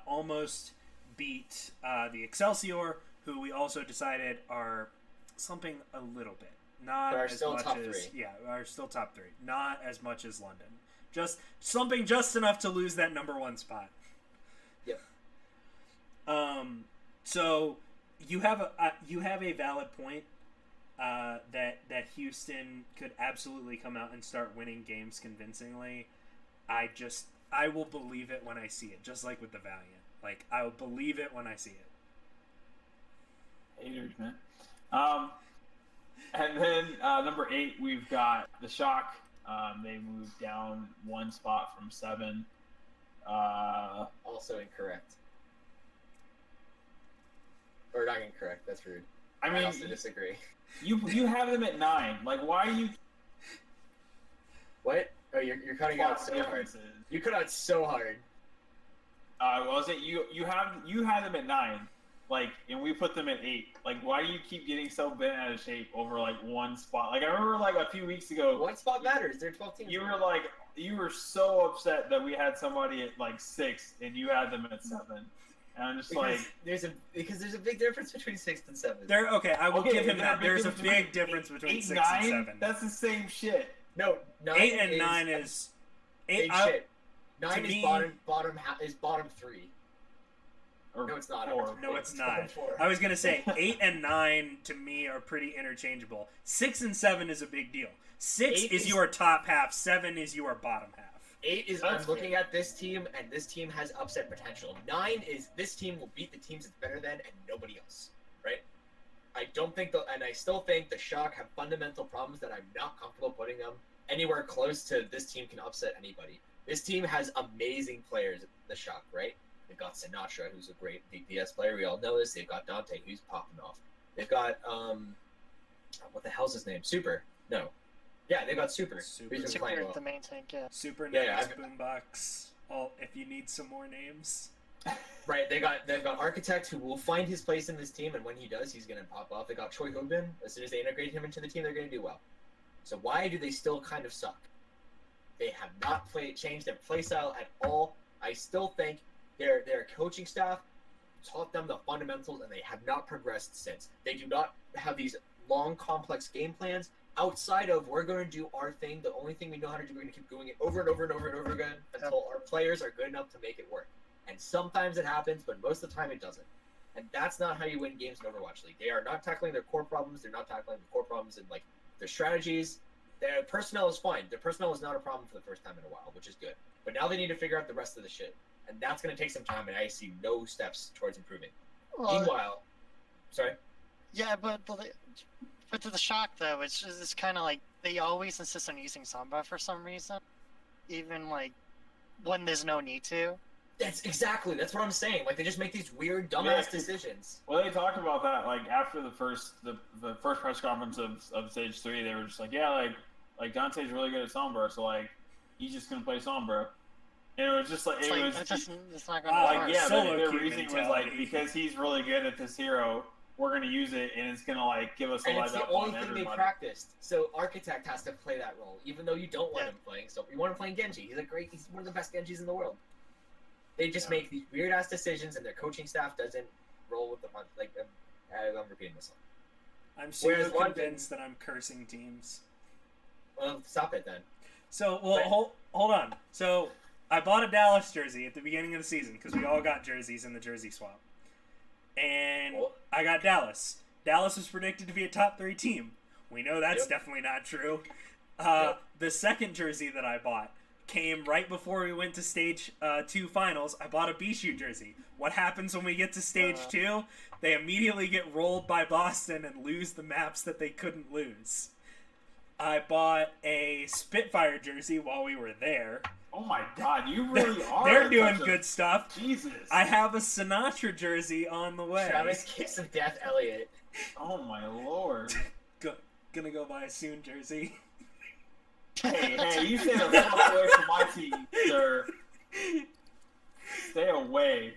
almost beat the Excelsior, who we also decided are slumping a little bit. Not are as still much top as 3. Yeah, are still top 3. Not as much as London. Just slumping just enough to lose that number 1 spot. Yep. So you have a valid point that Houston could absolutely come out and start winning games convincingly. I will believe it when I see it, just like with the Valiant. Like, I will believe it when I see it. Haters, man. And then number 8, we've got the Shock. They moved down 1 spot from 7. Also incorrect. Or not incorrect. That's rude. I mean, also disagree. You have them at 9. Like, why are you? What? Oh, you're cutting out so hard. You cut out so hard. Was it you had them at 9, like, and we put them at 8. Like, why do you keep getting so bent out of shape over like 1 spot? Like, I remember like a few weeks ago, 1 spot matters. There are 12 teams. You were so upset that we had somebody at like 6 and you had them at 7. And I'm just because there's a big difference between 6 and 7. I will give him that. There's a big difference between 6 and 7. That's the same shit. No, 8 and 9 is 8. Shit. 9 is bottom 3. Or no, it's not. 4. No, it's not. I was gonna say 8 and 9 to me are pretty interchangeable. 6 and 7 is a big deal. 6 is your top half. 7 is your bottom half. 8 is I'm looking at this team, and this team has upset potential. 9 is this team will beat the teams it's better than, and nobody else. Right? I still think the Shock have fundamental problems that I'm not comfortable putting them anywhere close to. This team can upset anybody. This team has amazing players. The Shock, right? They've got Sinatra, who's a great DPS player. We all know this. They've got Dante, who's popping off. They've got what the hell's his name? Super. No. Yeah, they've got Super. Super the main tank, yeah. Super names, Boombox. If you need some more names. Right, they've got Architect, who will find his place in this team, and when he does, he's gonna pop off. They got Choi Ho-bin. As soon as they integrate him into the team, they're gonna do well. So why do they still kind of suck? They have not changed their play style at all. I still think their coaching staff taught them the fundamentals, and they have not progressed since. They do not have these long, complex game plans outside of we're going to do our thing. The only thing we know how to do, we're going to keep doing it over and over and over and over again until our players are good enough to make it work. And sometimes it happens, but most of the time it doesn't. And that's not how you win games in Overwatch League. They are not tackling their core problems. They're not tackling the core problems in like their strategies. Their personnel is fine. Their personnel is not a problem for the first time in a while, which is good. But now they need to figure out the rest of the shit. And that's going to take some time, and I see no steps towards improving. Well, meanwhile, sorry? Yeah, but to the Shock, though, it's kind of like they always insist on using Sombra for some reason, even like when there's no need to. That's what I'm saying. Like, they just make these weird, dumbass decisions. Well, they talked about that, like, after the first press conference of Stage 3, they were just like, yeah, like Dante's really good at Sombra, so, like, he's just going to play Sombra. And it was just like, it's not going to like, work. yeah, their reasoning was, like, because he's really good at this hero, we're going to use it, and it's going to, like, give us a leg up on everybody. It's the only thing they practiced. So Architect has to play that role, even though you don't want him playing. So you want him playing Genji. He's one of the best Genjis in the world. They just make these weird-ass decisions, and their coaching staff doesn't roll with the punch. Like, I'm repeating myself. I'm super convinced that I'm cursing teams. Well, stop it then. So, hold on. So, I bought a Dallas jersey at the beginning of the season, because we all got jerseys in the jersey swap. And I got Dallas. Dallas was predicted to be a top 3 team. We know that's definitely not true. The second jersey that I bought came right before we went to Stage 2 finals. I bought a Bishu jersey. What happens when we get to Stage 2? They immediately get rolled by Boston and lose the maps that they couldn't lose. I bought a Spitfire jersey while we were there. Oh my god, you really are. They're doing good stuff. Jesus. I have a Sinatra jersey on the way. Travis Kiss of Death Elliott. Oh my lord. Gonna go buy a Soon jersey. Hey, you stay the fuck away from my team, sir. Stay away.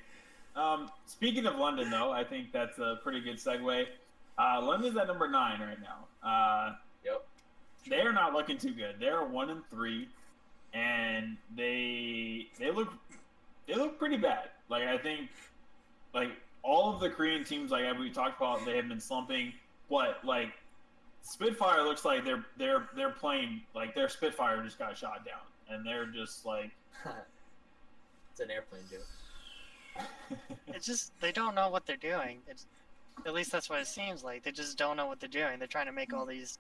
Speaking of London, though, I think that's a pretty good segue. London's at number 9 right now. Yep. They are not looking too good. They're 1-3, and they look pretty bad. Like, I think, like, all of the Korean teams, like we talked about, they have been slumping. What, like, Spitfire looks like they're playing like their Spitfire just got shot down, and they're just like it's an airplane joke. It's just they don't know what they're doing. At least that's what it seems like. They just don't know what they're doing. They're trying to make all these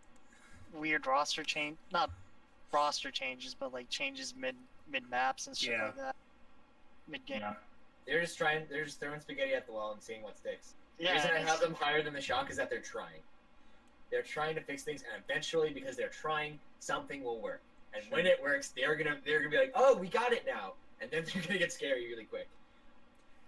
weird not roster changes, but like changes mid maps and shit like that, mid game. Yeah. They're just throwing spaghetti at the wall and seeing what sticks. Yeah, The reason I it's- have them higher than the Shock is that they're trying. They're trying to fix things, and eventually, because they're trying, something will work. And when it works, they're gonna be like, "Oh, we got it now," and then they're gonna get scary really quick.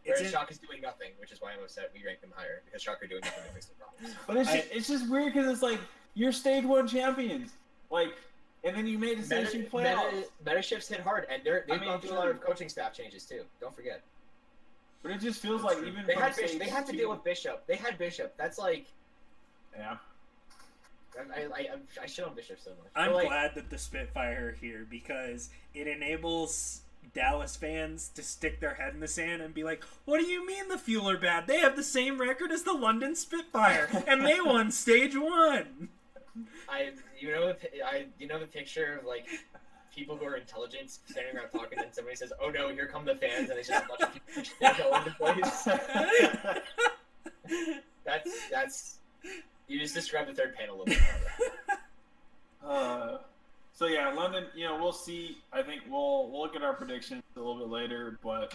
Whereas Shock is doing nothing, which is why I'm upset we rank them higher, because Shock are doing nothing to fix the problems. But it's just weird because it's like you're stage 1 champions, like, and then you made a stage 2 playoffs. Meta shifts hit hard, and they've gone through a lot true. of coaching staff changes too. Don't forget. But it just feels like even They from had stage they had to 2 deal with Bishop. They had Bishop. That's like Yeah. I shit on Bishop so much. I'm But, like, glad that the Spitfire are here because it enables Dallas fans to stick their head in the sand and be like, "What do you mean the Fuel are bad? They have the same record as the London Spitfire, and they won stage 1." you know the picture of like people who are intelligent standing around talking, and somebody says, "Oh no, here come the fans," and it's just a bunch of people just all over the place. That's you just described the third panel a little bit. So yeah, London. We'll see. I think we'll look at our predictions a little bit later, but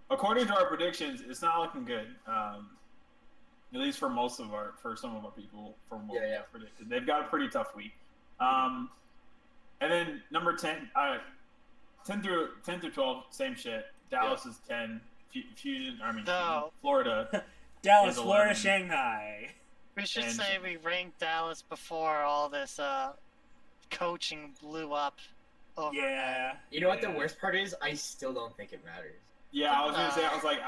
according to our predictions, it's not looking good. At least for some of our people, from what we have predicted, they've got a pretty tough week. And then number 10, 10 through 12, same shit. Dallas is 10. Fusion. Florida. Dallas, is Florida, 11. Shanghai. We should And- say we ranked Dallas before all this coaching blew up. Yeah. You know what the worst part is? I still don't think it matters. Yeah, I was gonna say. I was like,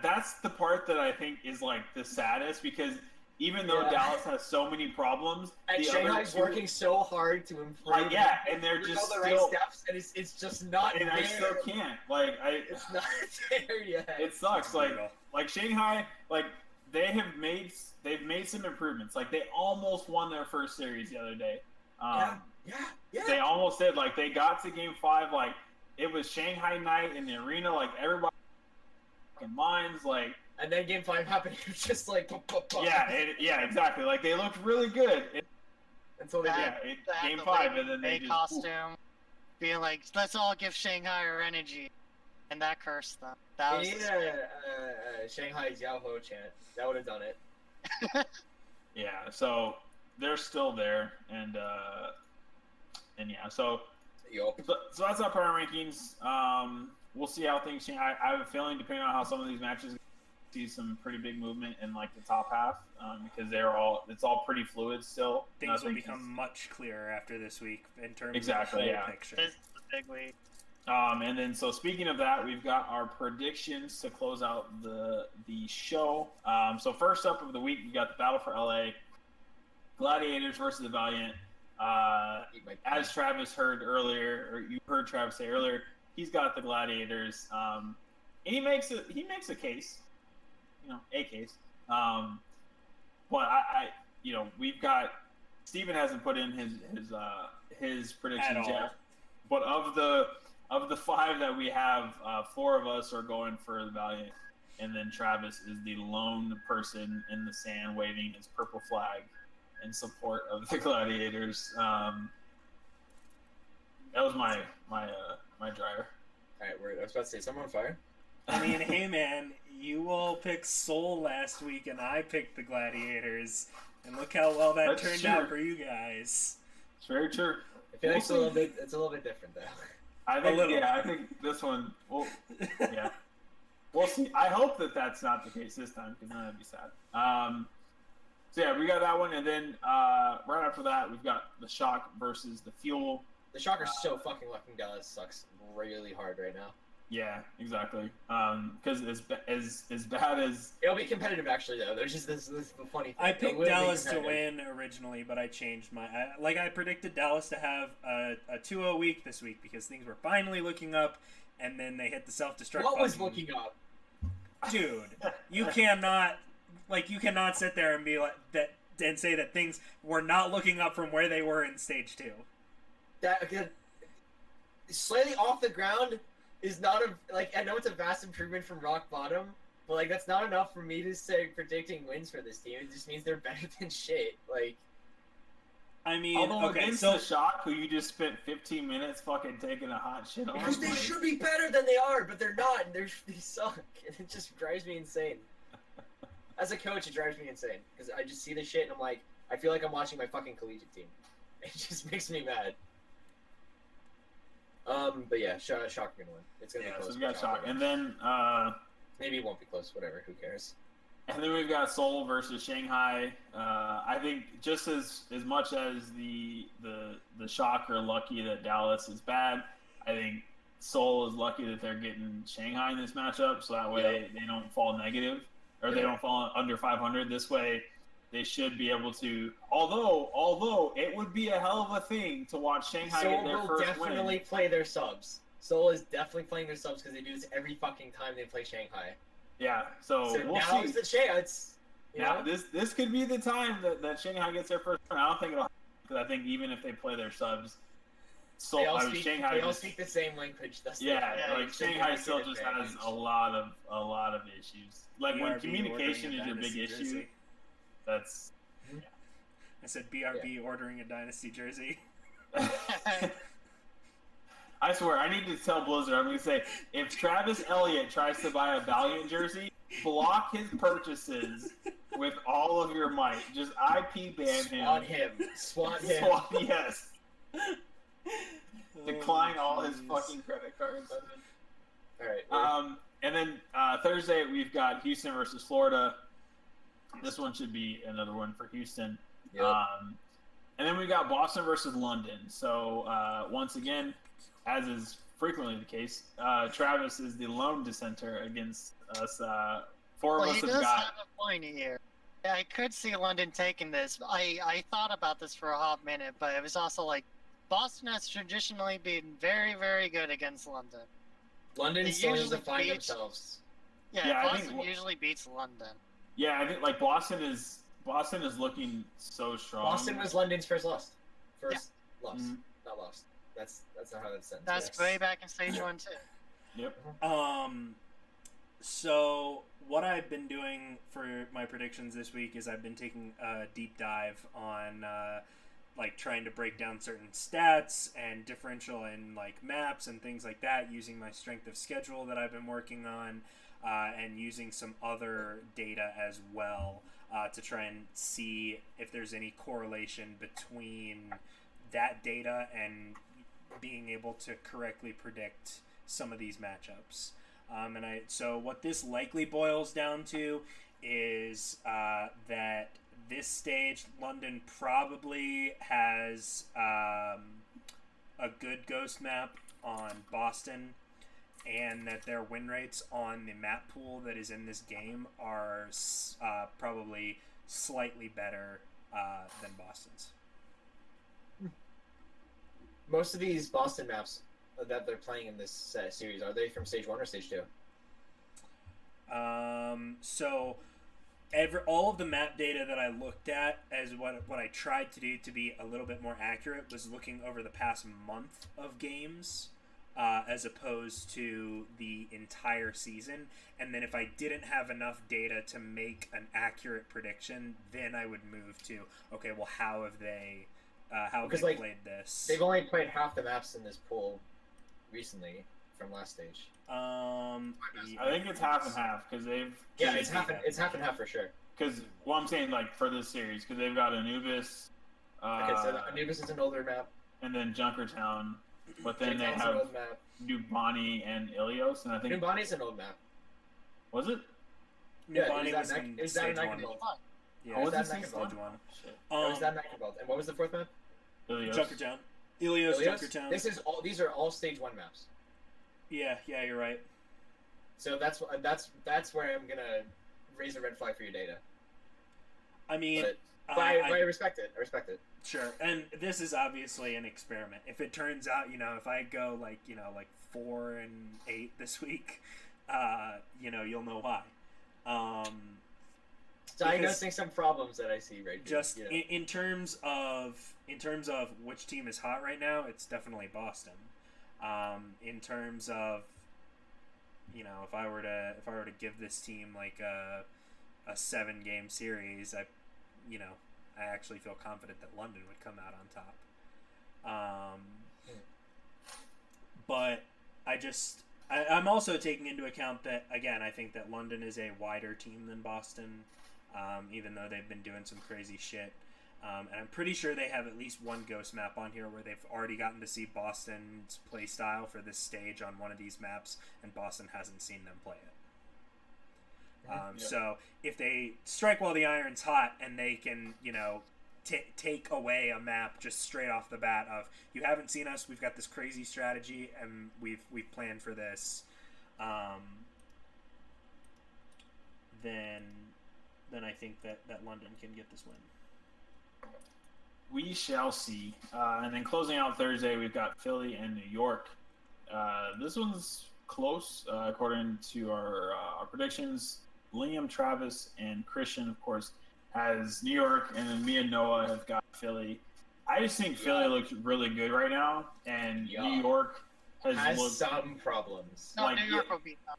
that's the part that I think is like the saddest because even though Dallas has so many problems, And the Shanghai's other two, working so hard to improve. and they're doing just all the still, right steps, and it's just not and there. I still can't. It's not there yet. It sucks. Like Shanghai, like they've made some improvements. Like they almost won their first series the other day. Yeah. They almost did. Like they got to game 5. Like it was Shanghai night in the arena. Like everybody fucking minds. Like And then game 5 happened. It was just like yeah, exactly. Like they looked really good until they game 5, and then they just costume being like, "Let's all give Shanghai our energy," and that cursed them. That was need a Shanghai's Yao Ho chant. That would have done it. yeah. So they're still there, and yeah. So that's our power rankings. We'll see how things change. I have a feeling, depending on how some of these matches, see some pretty big movement in like the top half because it's all pretty fluid still. Things will become much clearer after this week in terms Exactly, of the yeah. whole picture. This is a big week. And then, so speaking of that, we've got our predictions to close out the show. So first up of the week, we got the Battle for LA, Gladiators versus the Valiant. As Travis heard earlier, or you heard Travis say earlier, he's got the Gladiators. And he makes a case, a case. But we've got Steven hasn't put in his predictions yet. But of the 5 that we have, 4 of us are going for the Valiant, and then Travis is the lone person in the sand waving his purple flag in support of the Gladiators. That was my dryer. All right, I was about to say, someone on fire. I mean, hey man, you all picked Seoul last week, and I picked the Gladiators, and look how well that That's turned true. out for you guys. It's very true. I feel like it's a little bit different though. I think this one. Well, yeah. We'll see. I hope that that's not the case this time, because then that'd be sad. So yeah, we got that one, and then right after that, we've got the Shock versus the Fuel. The Shockers so fucking lucky. Dallas sucks really hard right now. Yeah, exactly. Because as bad as It'll be competitive actually though. There's just this funny thing. I It picked will be Dallas to competitive. win originally, but I changed I predicted Dallas to have a 2-0 week this week because things were finally looking up, and then they hit the self-destruct What was button. looking up? Dude, you cannot sit there and be like that and say that things were not looking up from where they were in stage 2. That again, slightly off the ground is not I know it's a vast improvement from rock bottom, but that's not enough for me to say predicting wins for this team. It just means they're better than shit. I mean, Although okay, against so the Shock, who you just spent 15 minutes fucking taking a hot shit on. Because they like- should be better than they are, but they're not, and they suck, and it just drives me insane. As a coach, it drives me insane because I just see this shit and I'm like, I feel like I'm watching my fucking collegiate team. It just makes me mad. But yeah, Shock are gonna win. It's gonna be close. So we got for Shock, Shock. and then Maybe it won't be close. Whatever. Who cares? we've got Seoul versus Shanghai. I think just as much as the Shock are lucky that Dallas is bad, I think Seoul is lucky that they're getting Shanghai in this matchup, so that way they don't fall negative or they don't fall under 500. This way, they should be able to. Although it would be a hell of a thing to watch Shanghai get their Seoul will first definitely win. play their subs. Seoul is definitely playing their subs because they do this every fucking time they play Shanghai. Yeah, so we'll now see. is the chance. Yeah, this could be the time that Shanghai gets their first win. I don't think it'll happen because I think even if they play their subs, They all Shanghai they all just, speak the same language. That's Shanghai still just has a lot of issues. Like when BRB communication ordering is a your big Dynasty issue, jersey. that's I said BRB ordering a Dynasty jersey. I swear, I need to tell Blizzard, I'm going to say, if Travis Elliott tries to buy a Valiant jersey, block his purchases with all of your might. Just IP ban him. Swat him. Yes. Decline all his fucking credit cards. Alright. And then Thursday, we've got Houston versus Florida. This one should be another one for Houston. Yep. And then we got Boston versus London. So once again, as is frequently the case, Travis is the lone dissenter against us. Four of us he have does got. have a point here. Yeah, I could see London taking this. I thought about this for a hot minute, but it was also like Boston has traditionally been very, very good against London. London They still usually to find beat- themselves. Yeah, I think- Boston usually beats London. Yeah, I think like Boston is looking so strong. Boston was London's first loss. Loss. Mhm. Not lost. That's not how that's said. That's way back in stage 1 too. Yep. So what I've been doing for my predictions this week is I've been taking a deep dive on like trying to break down certain stats and differential in like maps and things like that using my strength of schedule that I've been working on and using some other data as well to try and see if there's any correlation between that data and being able to correctly predict some of these matchups. So what this likely boils down to is that this stage, London probably has a good ghost map on Boston, and that their win rates on the map pool that is in this game are probably slightly better than Boston's. Most of these Boston maps that they're playing in this series, are they from stage 1 or stage 2? So all of the map data that I looked at as what I tried to do to be a little bit more accurate was looking over the past month of games as opposed to the entire season. And then if I didn't have enough data to make an accurate prediction, then I would move to, okay, well, how have they played this? They've only played half the maps in this pool recently from last stage. I think it's half and half because they've. Yeah, it's half and half for sure. Because I'm saying like for this series because they've got Anubis. Okay, so Anubis is an older map. And then Junkertown, but then they Junkertown's an have old map. Nubani and Ilios, and I think Nubani's an old map. was it? Nubani Yeah, was in is that stage an 1. Eichenwald? Yeah, Oh, was that it Nike stage Ball? stage 1. Shit. Or is that Eichenwald? And what was the fourth map? Ilios. Junkertown. Ilios, Ilios? Junkertown. These are all stage 1 maps. Yeah, you're right. So that's where I'm gonna raise a red flag for your data. I mean, But I respect it. I respect it. sure. And this is obviously an experiment. If it turns out, if I go like 4-8 this week, you'll know why. Diagnosing some problems that I see right here. Just in terms of which team is hot right now, it's definitely Boston. In terms of if I were to give this team like a 7-game series, I actually feel confident that London would come out on top. But I'm also taking into account that, again, I think that London is a wider team than Boston, even though they've been doing some crazy shit. And I'm pretty sure they have at least one ghost map on here where they've already gotten to see Boston's play style for this stage on one of these maps, and Boston hasn't seen them play it. So if they strike while the iron's hot and they can, take away a map just straight off the bat of, you haven't seen us, we've got this crazy strategy, and we've planned for this, then I think that London can get this win. We shall see. And then closing out Thursday, we've got Philly and New York. This one's close, according to our predictions. Liam, Travis, and Christiaan, of course, has New York, and then me and Noah have got Philly. I just think Philly looks really good right now, and New York has looked... some problems. No, New York will beat them.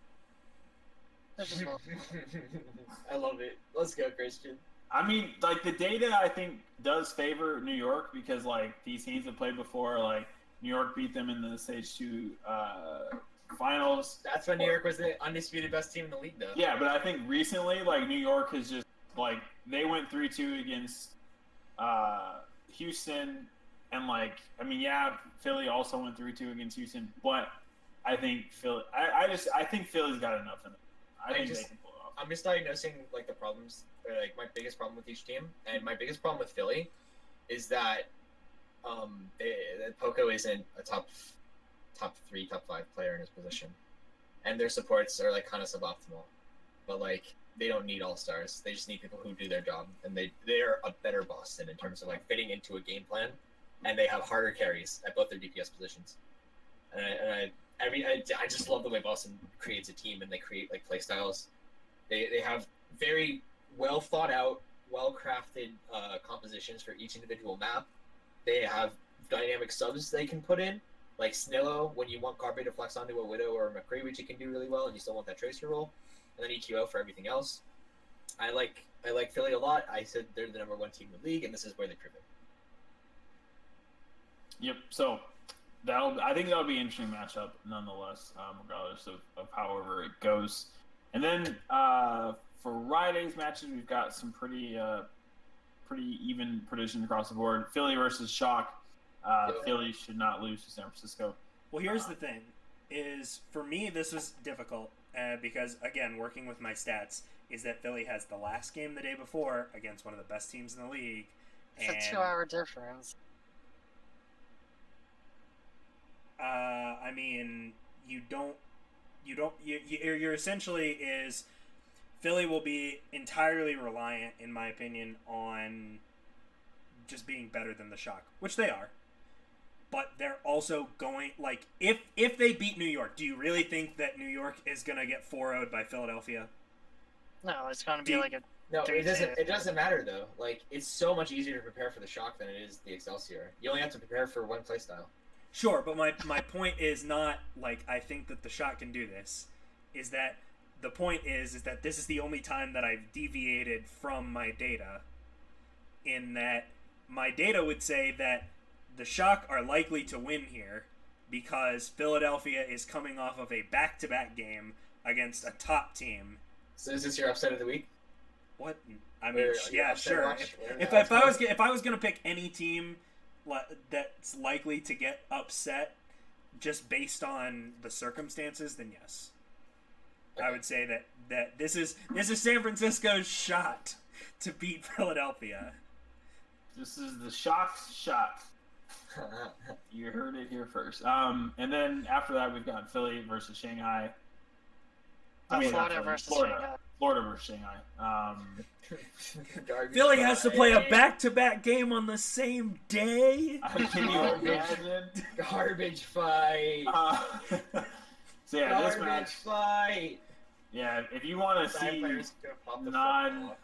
I love it. Let's go, Christiaan. I mean, the data, I think, does favor New York because, these teams have played before. New York beat them in the Stage 2 finals. That's when New York was the undisputed best team in the league, though. Yeah, but I think recently, New York has just, they went 3-2 against Houston. And, Philly also went 3-2 against Houston. But I think Philly... I think Philly's got enough in it. I think they can pull it off. I'm just diagnosing, the problems... my biggest problem with each team, and my biggest problem with Philly is that Poco isn't a top 3, top 5 player in his position, and their supports are kind of suboptimal. But they don't need all stars; they just need people who do their job, and they're a better Boston in terms of fitting into a game plan, and they have harder carries at both their DPS positions. And I just love the way Boston creates a team, and they create play styles. They have very well thought out, well crafted compositions for each individual map. They have dynamic subs they can put in, like Snillo when you want Carpe to flex onto a Widow or a McCree, which you can do really well, and you still want that Tracer role, and then EQO for everything else. I like Philly a lot. I said they're the number 1 team in the league, and this is where they prove it. Yep. So I think that'll be an interesting matchup, nonetheless, regardless of however it goes. And then for Friday's matches, we've got some pretty even predictions across the board. Philly versus Shock. Philly should not lose to San Francisco. Well, here's the thing: is for me this was difficult because, again, working with my stats, is that Philly has the last game the day before against one of the best teams in the league. It's a 2-hour difference. I mean, you're essentially is. Philly will be entirely reliant, in my opinion, on just being better than the Shock, which they are. But they're also going, if they beat New York, do you really think that New York is going to get 4-0'd by Philadelphia? No, it's going to be No, it doesn't matter, though. It's so much easier to prepare for the Shock than it is the Excelsior. You only have to prepare for one playstyle. Sure, but my point is not, I think that the Shock can do this. Is that... The point is that this is the only time that I've deviated from my data, in that my data would say that the Shock are likely to win here because Philadelphia is coming off of a back-to-back game against a top team. So is this your upset of the week? What? I mean, yeah, sure. If I was gonna pick any team that's likely to get upset just based on the circumstances, then yes. I would say that this is San Francisco's shot to beat Philadelphia. This is the Shock's shot. You heard it here first. And then after that, we've got Philly versus Shanghai. Florida versus Shanghai. Florida versus Shanghai. Philly has to play a back-to-back game on the same day. Can you imagine? Garbage fight. So yeah, this match. Fight. Yeah, if you want to see non-optimal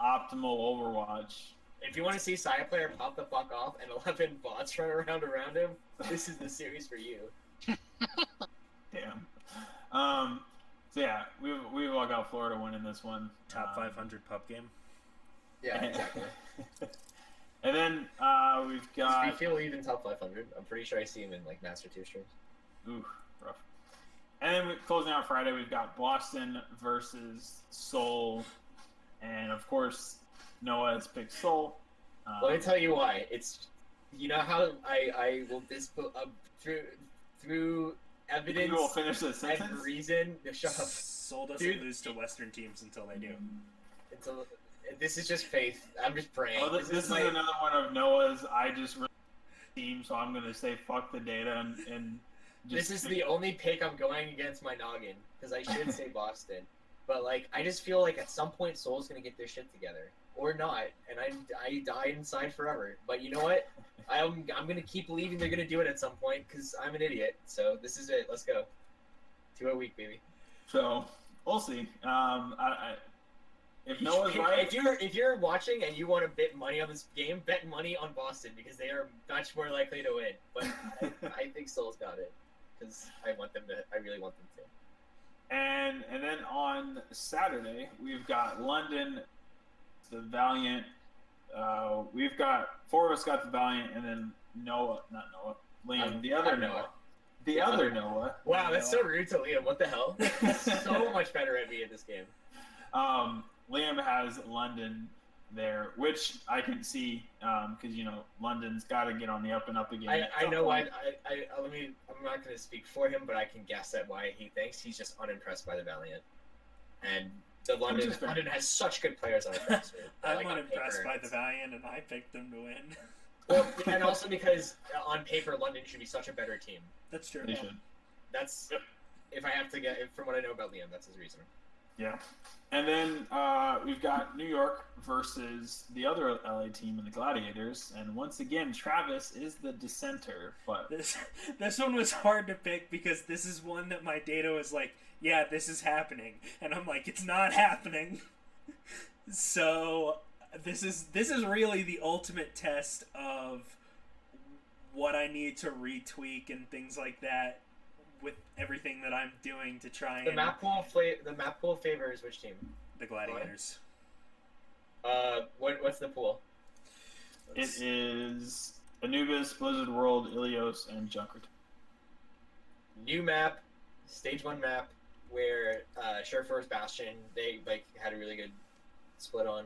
Overwatch. If you want to see Side Player pop the fuck off and 11 bots run around him, this is the series for you. Damn. So yeah, we've all got Florida winning this one. Top 500 pub game. Yeah, exactly. then we've got. Does Rufail even top 500? I'm pretty sure I see him in like Master 2 streams. Ooh, rough. And then closing out Friday, we've got Boston versus Seoul, and of course Noah has picked Seoul. Let me tell you why. It's how I will through evidence. You will finish this and sentence. reason. Shut up. Seoul doesn't Dude. lose to Western teams until they do. This is just faith. I'm just praying. Oh, this is another one of Noah's. I just really team, so I'm gonna say fuck the data and just. This is the only pick I'm going against my noggin because I should say Boston, but like I just feel like at some point Seoul's gonna get their shit together or not, and I die inside forever. But you know what? I'm gonna keep believing they're gonna do it at some point because I'm an idiot. So this is it. Let's go. 2 a week, baby. So we'll see. If Noah's right, if you're watching and you want to bet money on this game, bet money on Boston because they are much more likely to win. But I think Seoul's got it because I really want them to. and then on Saturday we've got London, the Valiant. We've got 4 of us got the Valiant, and then Liam, the other Noah. The other Noah. Wow, that's so rude to Liam. What the hell? He's so much better at me at this game. Liam has London there, which I can see because London's got to get on the up and up again. I know why. I'm not going to speak for him, but I can guess at why he thinks he's just unimpressed by the Valiant, and London has such good players on the roster. I'm unimpressed by the Valiant, and I picked them to win. Well, and also because on paper London should be such a better team. That's true. They should. That's if I have to get from what I know about Liam, that's his reason. Yeah. And then we've got New York versus the other LA team in the Gladiators, and once again Travis is the dissenter. But this one was hard to pick because this is one that my data was like, yeah, this is happening, and I'm like, it's not happening. So this is really the ultimate test of what I need to retweak and things like that with everything that I'm doing to try and... The map pool favors which team? The Gladiators. What's the pool? it is Anubis, Blizzard World, Ilios, and Junkertown. New map, stage 1 map, where Sureforce Bastion, they had a really good split on.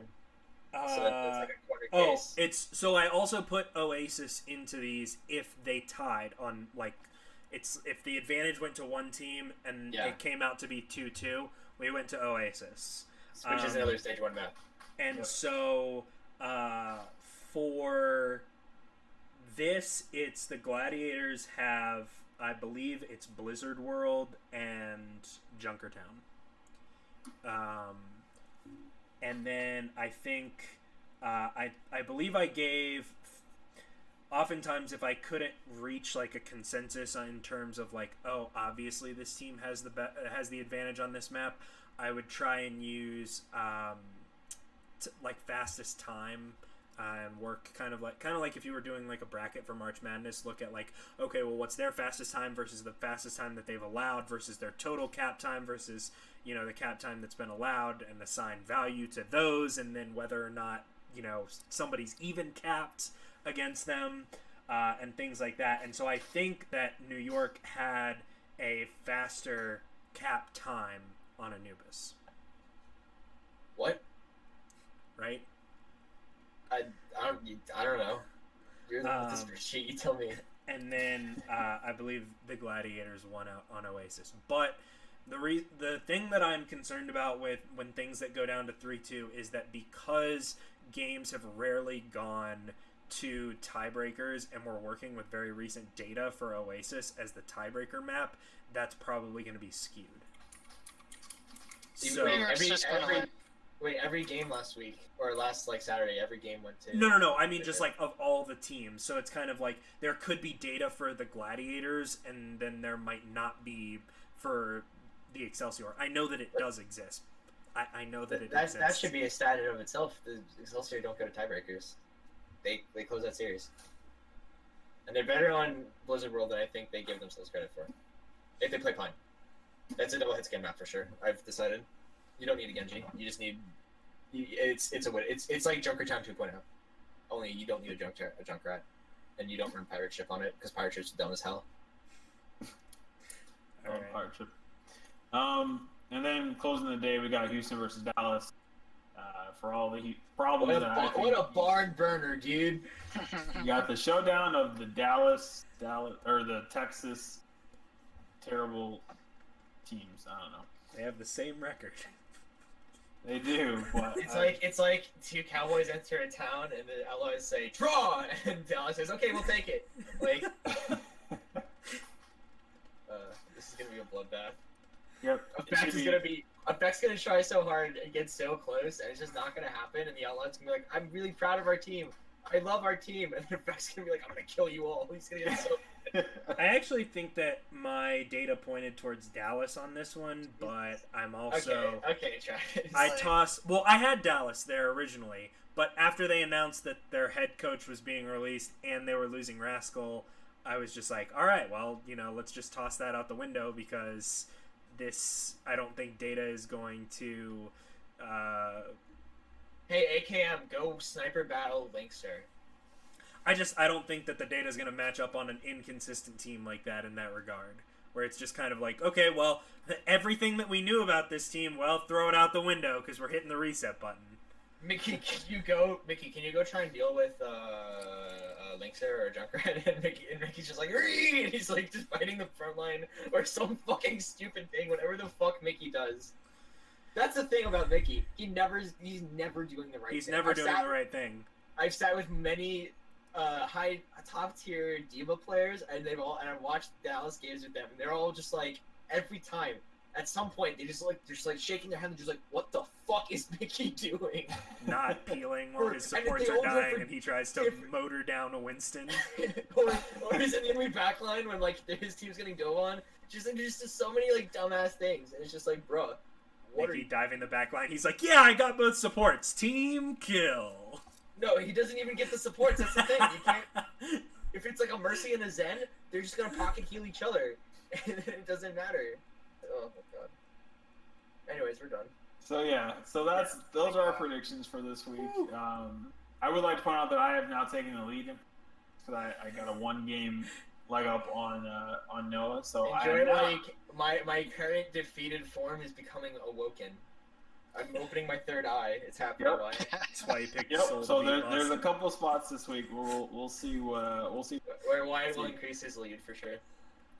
So that's like a quarter case. So I also put Oasis into these if they tied on if the advantage went to one team and it came out to be 2-2, we went to Oasis. Which is another stage 1 map. And so for this, it's the Gladiators have, I believe it's Blizzard World and Junkertown. And then I think I believe I gave. Oftentimes, if I couldn't reach like a consensus in terms of obviously this team has the advantage on this map, I would try and use fastest time and work kind of like if you were doing like a bracket for March Madness. Look at okay, well, what's their fastest time versus the fastest time that they've allowed versus their total cap time versus the cap time that's been allowed, and assign value to those, and then whether or not somebody's even capped against them, and things like that. And so I think that New York had a faster cap time on Anubis. What? Right? I don't know. You're the spreadsheet. You tell me. And then I believe the Gladiators won out on Oasis. But the thing that I'm concerned about with when things that go down to 3-2 is that because games have rarely gone to tiebreakers, and we're working with very recent data for Oasis as the tiebreaker map, that's probably going to be skewed. So every game last week or last Saturday, every game went to. No. I mean, just of all the teams. So it's kind of there could be data for the Gladiators, and then there might not be for the Excelsior. I know that it does exist. I know that it exists. That should be a stat in of itself. The Excelsior don't go to tiebreakers. They close that series. And they're better on Blizzard World than I think they give themselves credit for. If they play Pine. That's a double hit skin map for sure. I've decided. You don't need a Genji. You just need... It's a win. It's like Junkertown 2.0. only you don't need a Junkrat, and you don't run pirate ship on it because pirate ship's dumb as hell. All right. Pirate ship. And then closing the day, we got Houston versus Dallas. For all the problems What a barn burner, dude. You got the showdown of the Dallas or the Texas terrible teams. I don't know. They have the same record. They do. But, It's like two Cowboys enter a town and the Allies say draw, and Dallas says, "Okay, we'll take it." Like, this is gonna be a bloodbath. Yep. Beck's gonna try so hard and get so close, and it's just not gonna happen. And the Outlaws gonna be like, "I'm really proud of our team. I love our team." And then Beck's gonna be like, "I'm gonna kill you all." He's gonna get so. I actually think that my data pointed towards Dallas on this one, but I'm also okay, Travis. I had Dallas there originally, but after they announced that their head coach was being released and they were losing Rascal, I was just like, all right, well, let's just toss that out the window because I don't think data is going to. Hey, AKM, go sniper battle Linkster. I don't think that the data is going to match up on an inconsistent team like that in that regard, where it's just kind of like, okay, well, everything that we knew about this team, well, throw it out the window because we're hitting the reset button. Mickey, can you go try and deal with Linkster or Junkrat? And Mickey's just like, "Ree!" And he's like just fighting the front line or some fucking stupid thing, whatever the fuck Mickey does. That's the thing about Mickey. He's never doing the right thing. He's never doing the right thing. I've sat with many top tier diva players, and I've watched Dallas games with them, and they're all just like, every time at some point they're just like shaking their head and just like, what the fuck is Mickey doing? Not peeling while his supports are dying and he tries to motor down a Winston. or he's in the enemy backline when like his team's getting go on. Just so many like dumbass things, and it's just like, bruh, Mickey diving the backline. He's like, yeah, I got both supports. Team kill. No, he doesn't even get the supports. That's the thing. You can't. If it's like a Mercy and a Zen, they're just gonna pocket heal each other, and it doesn't matter. Oh my god. Anyways, we're done. So yeah, those are our predictions for this week. I would like to point out that I have now taken the lead because I got a 1-game leg up on Noah. So my current defeated form is becoming awoken. I'm opening my third eye. It's happening. Yep. Wyatt. That's why you picked Yep. So there's a couple spots this week. We'll see. We'll see where Wyatt will increase his lead for sure.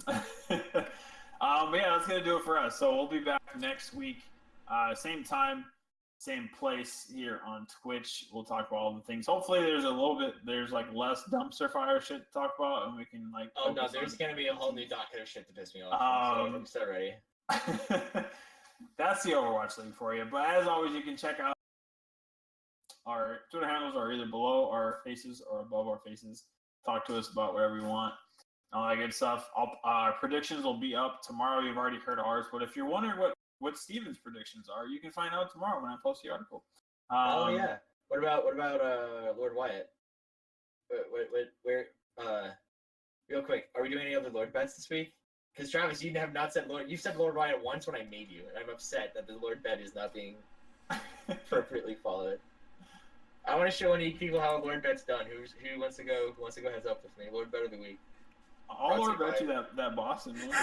But yeah, that's gonna do it for us. So we'll be back next week, same time, same place here on Twitch. We'll talk about all the things. Hopefully, there's like less dumpster fire shit to talk about, and we can like. Oh no, there's gonna be a whole new docket of shit to piss me off. So I'm so ready. That's the Overwatch League for you. But as always, you can check out our Twitter handles are either below our faces or above our faces. Talk to us about whatever you want. All that good stuff. Our predictions will be up tomorrow. You've already heard ours. But if you're wondering what Steven's predictions are, you can find out tomorrow when I post the article. Oh yeah. What about Lord Wyatt? Where real quick, are we doing any other Lord bets this week? Because Travis, you have not said Lord. You said Lord Wyatt once when I made you, and I'm upset that the Lord bet is not being appropriately followed. I want to show any people how a Lord bet's done. Who wants to go? Who wants to go heads up with me? Lord bet of the week. I'll Lord bet you that Boston one.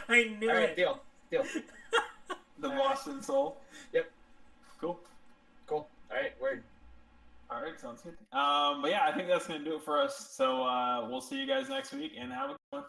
I knew it. Deal. The Boston Soul. Yep. Cool. All right, word. All right, sounds good. But yeah, I think that's gonna do it for us. So we'll see you guys next week, and have a good one.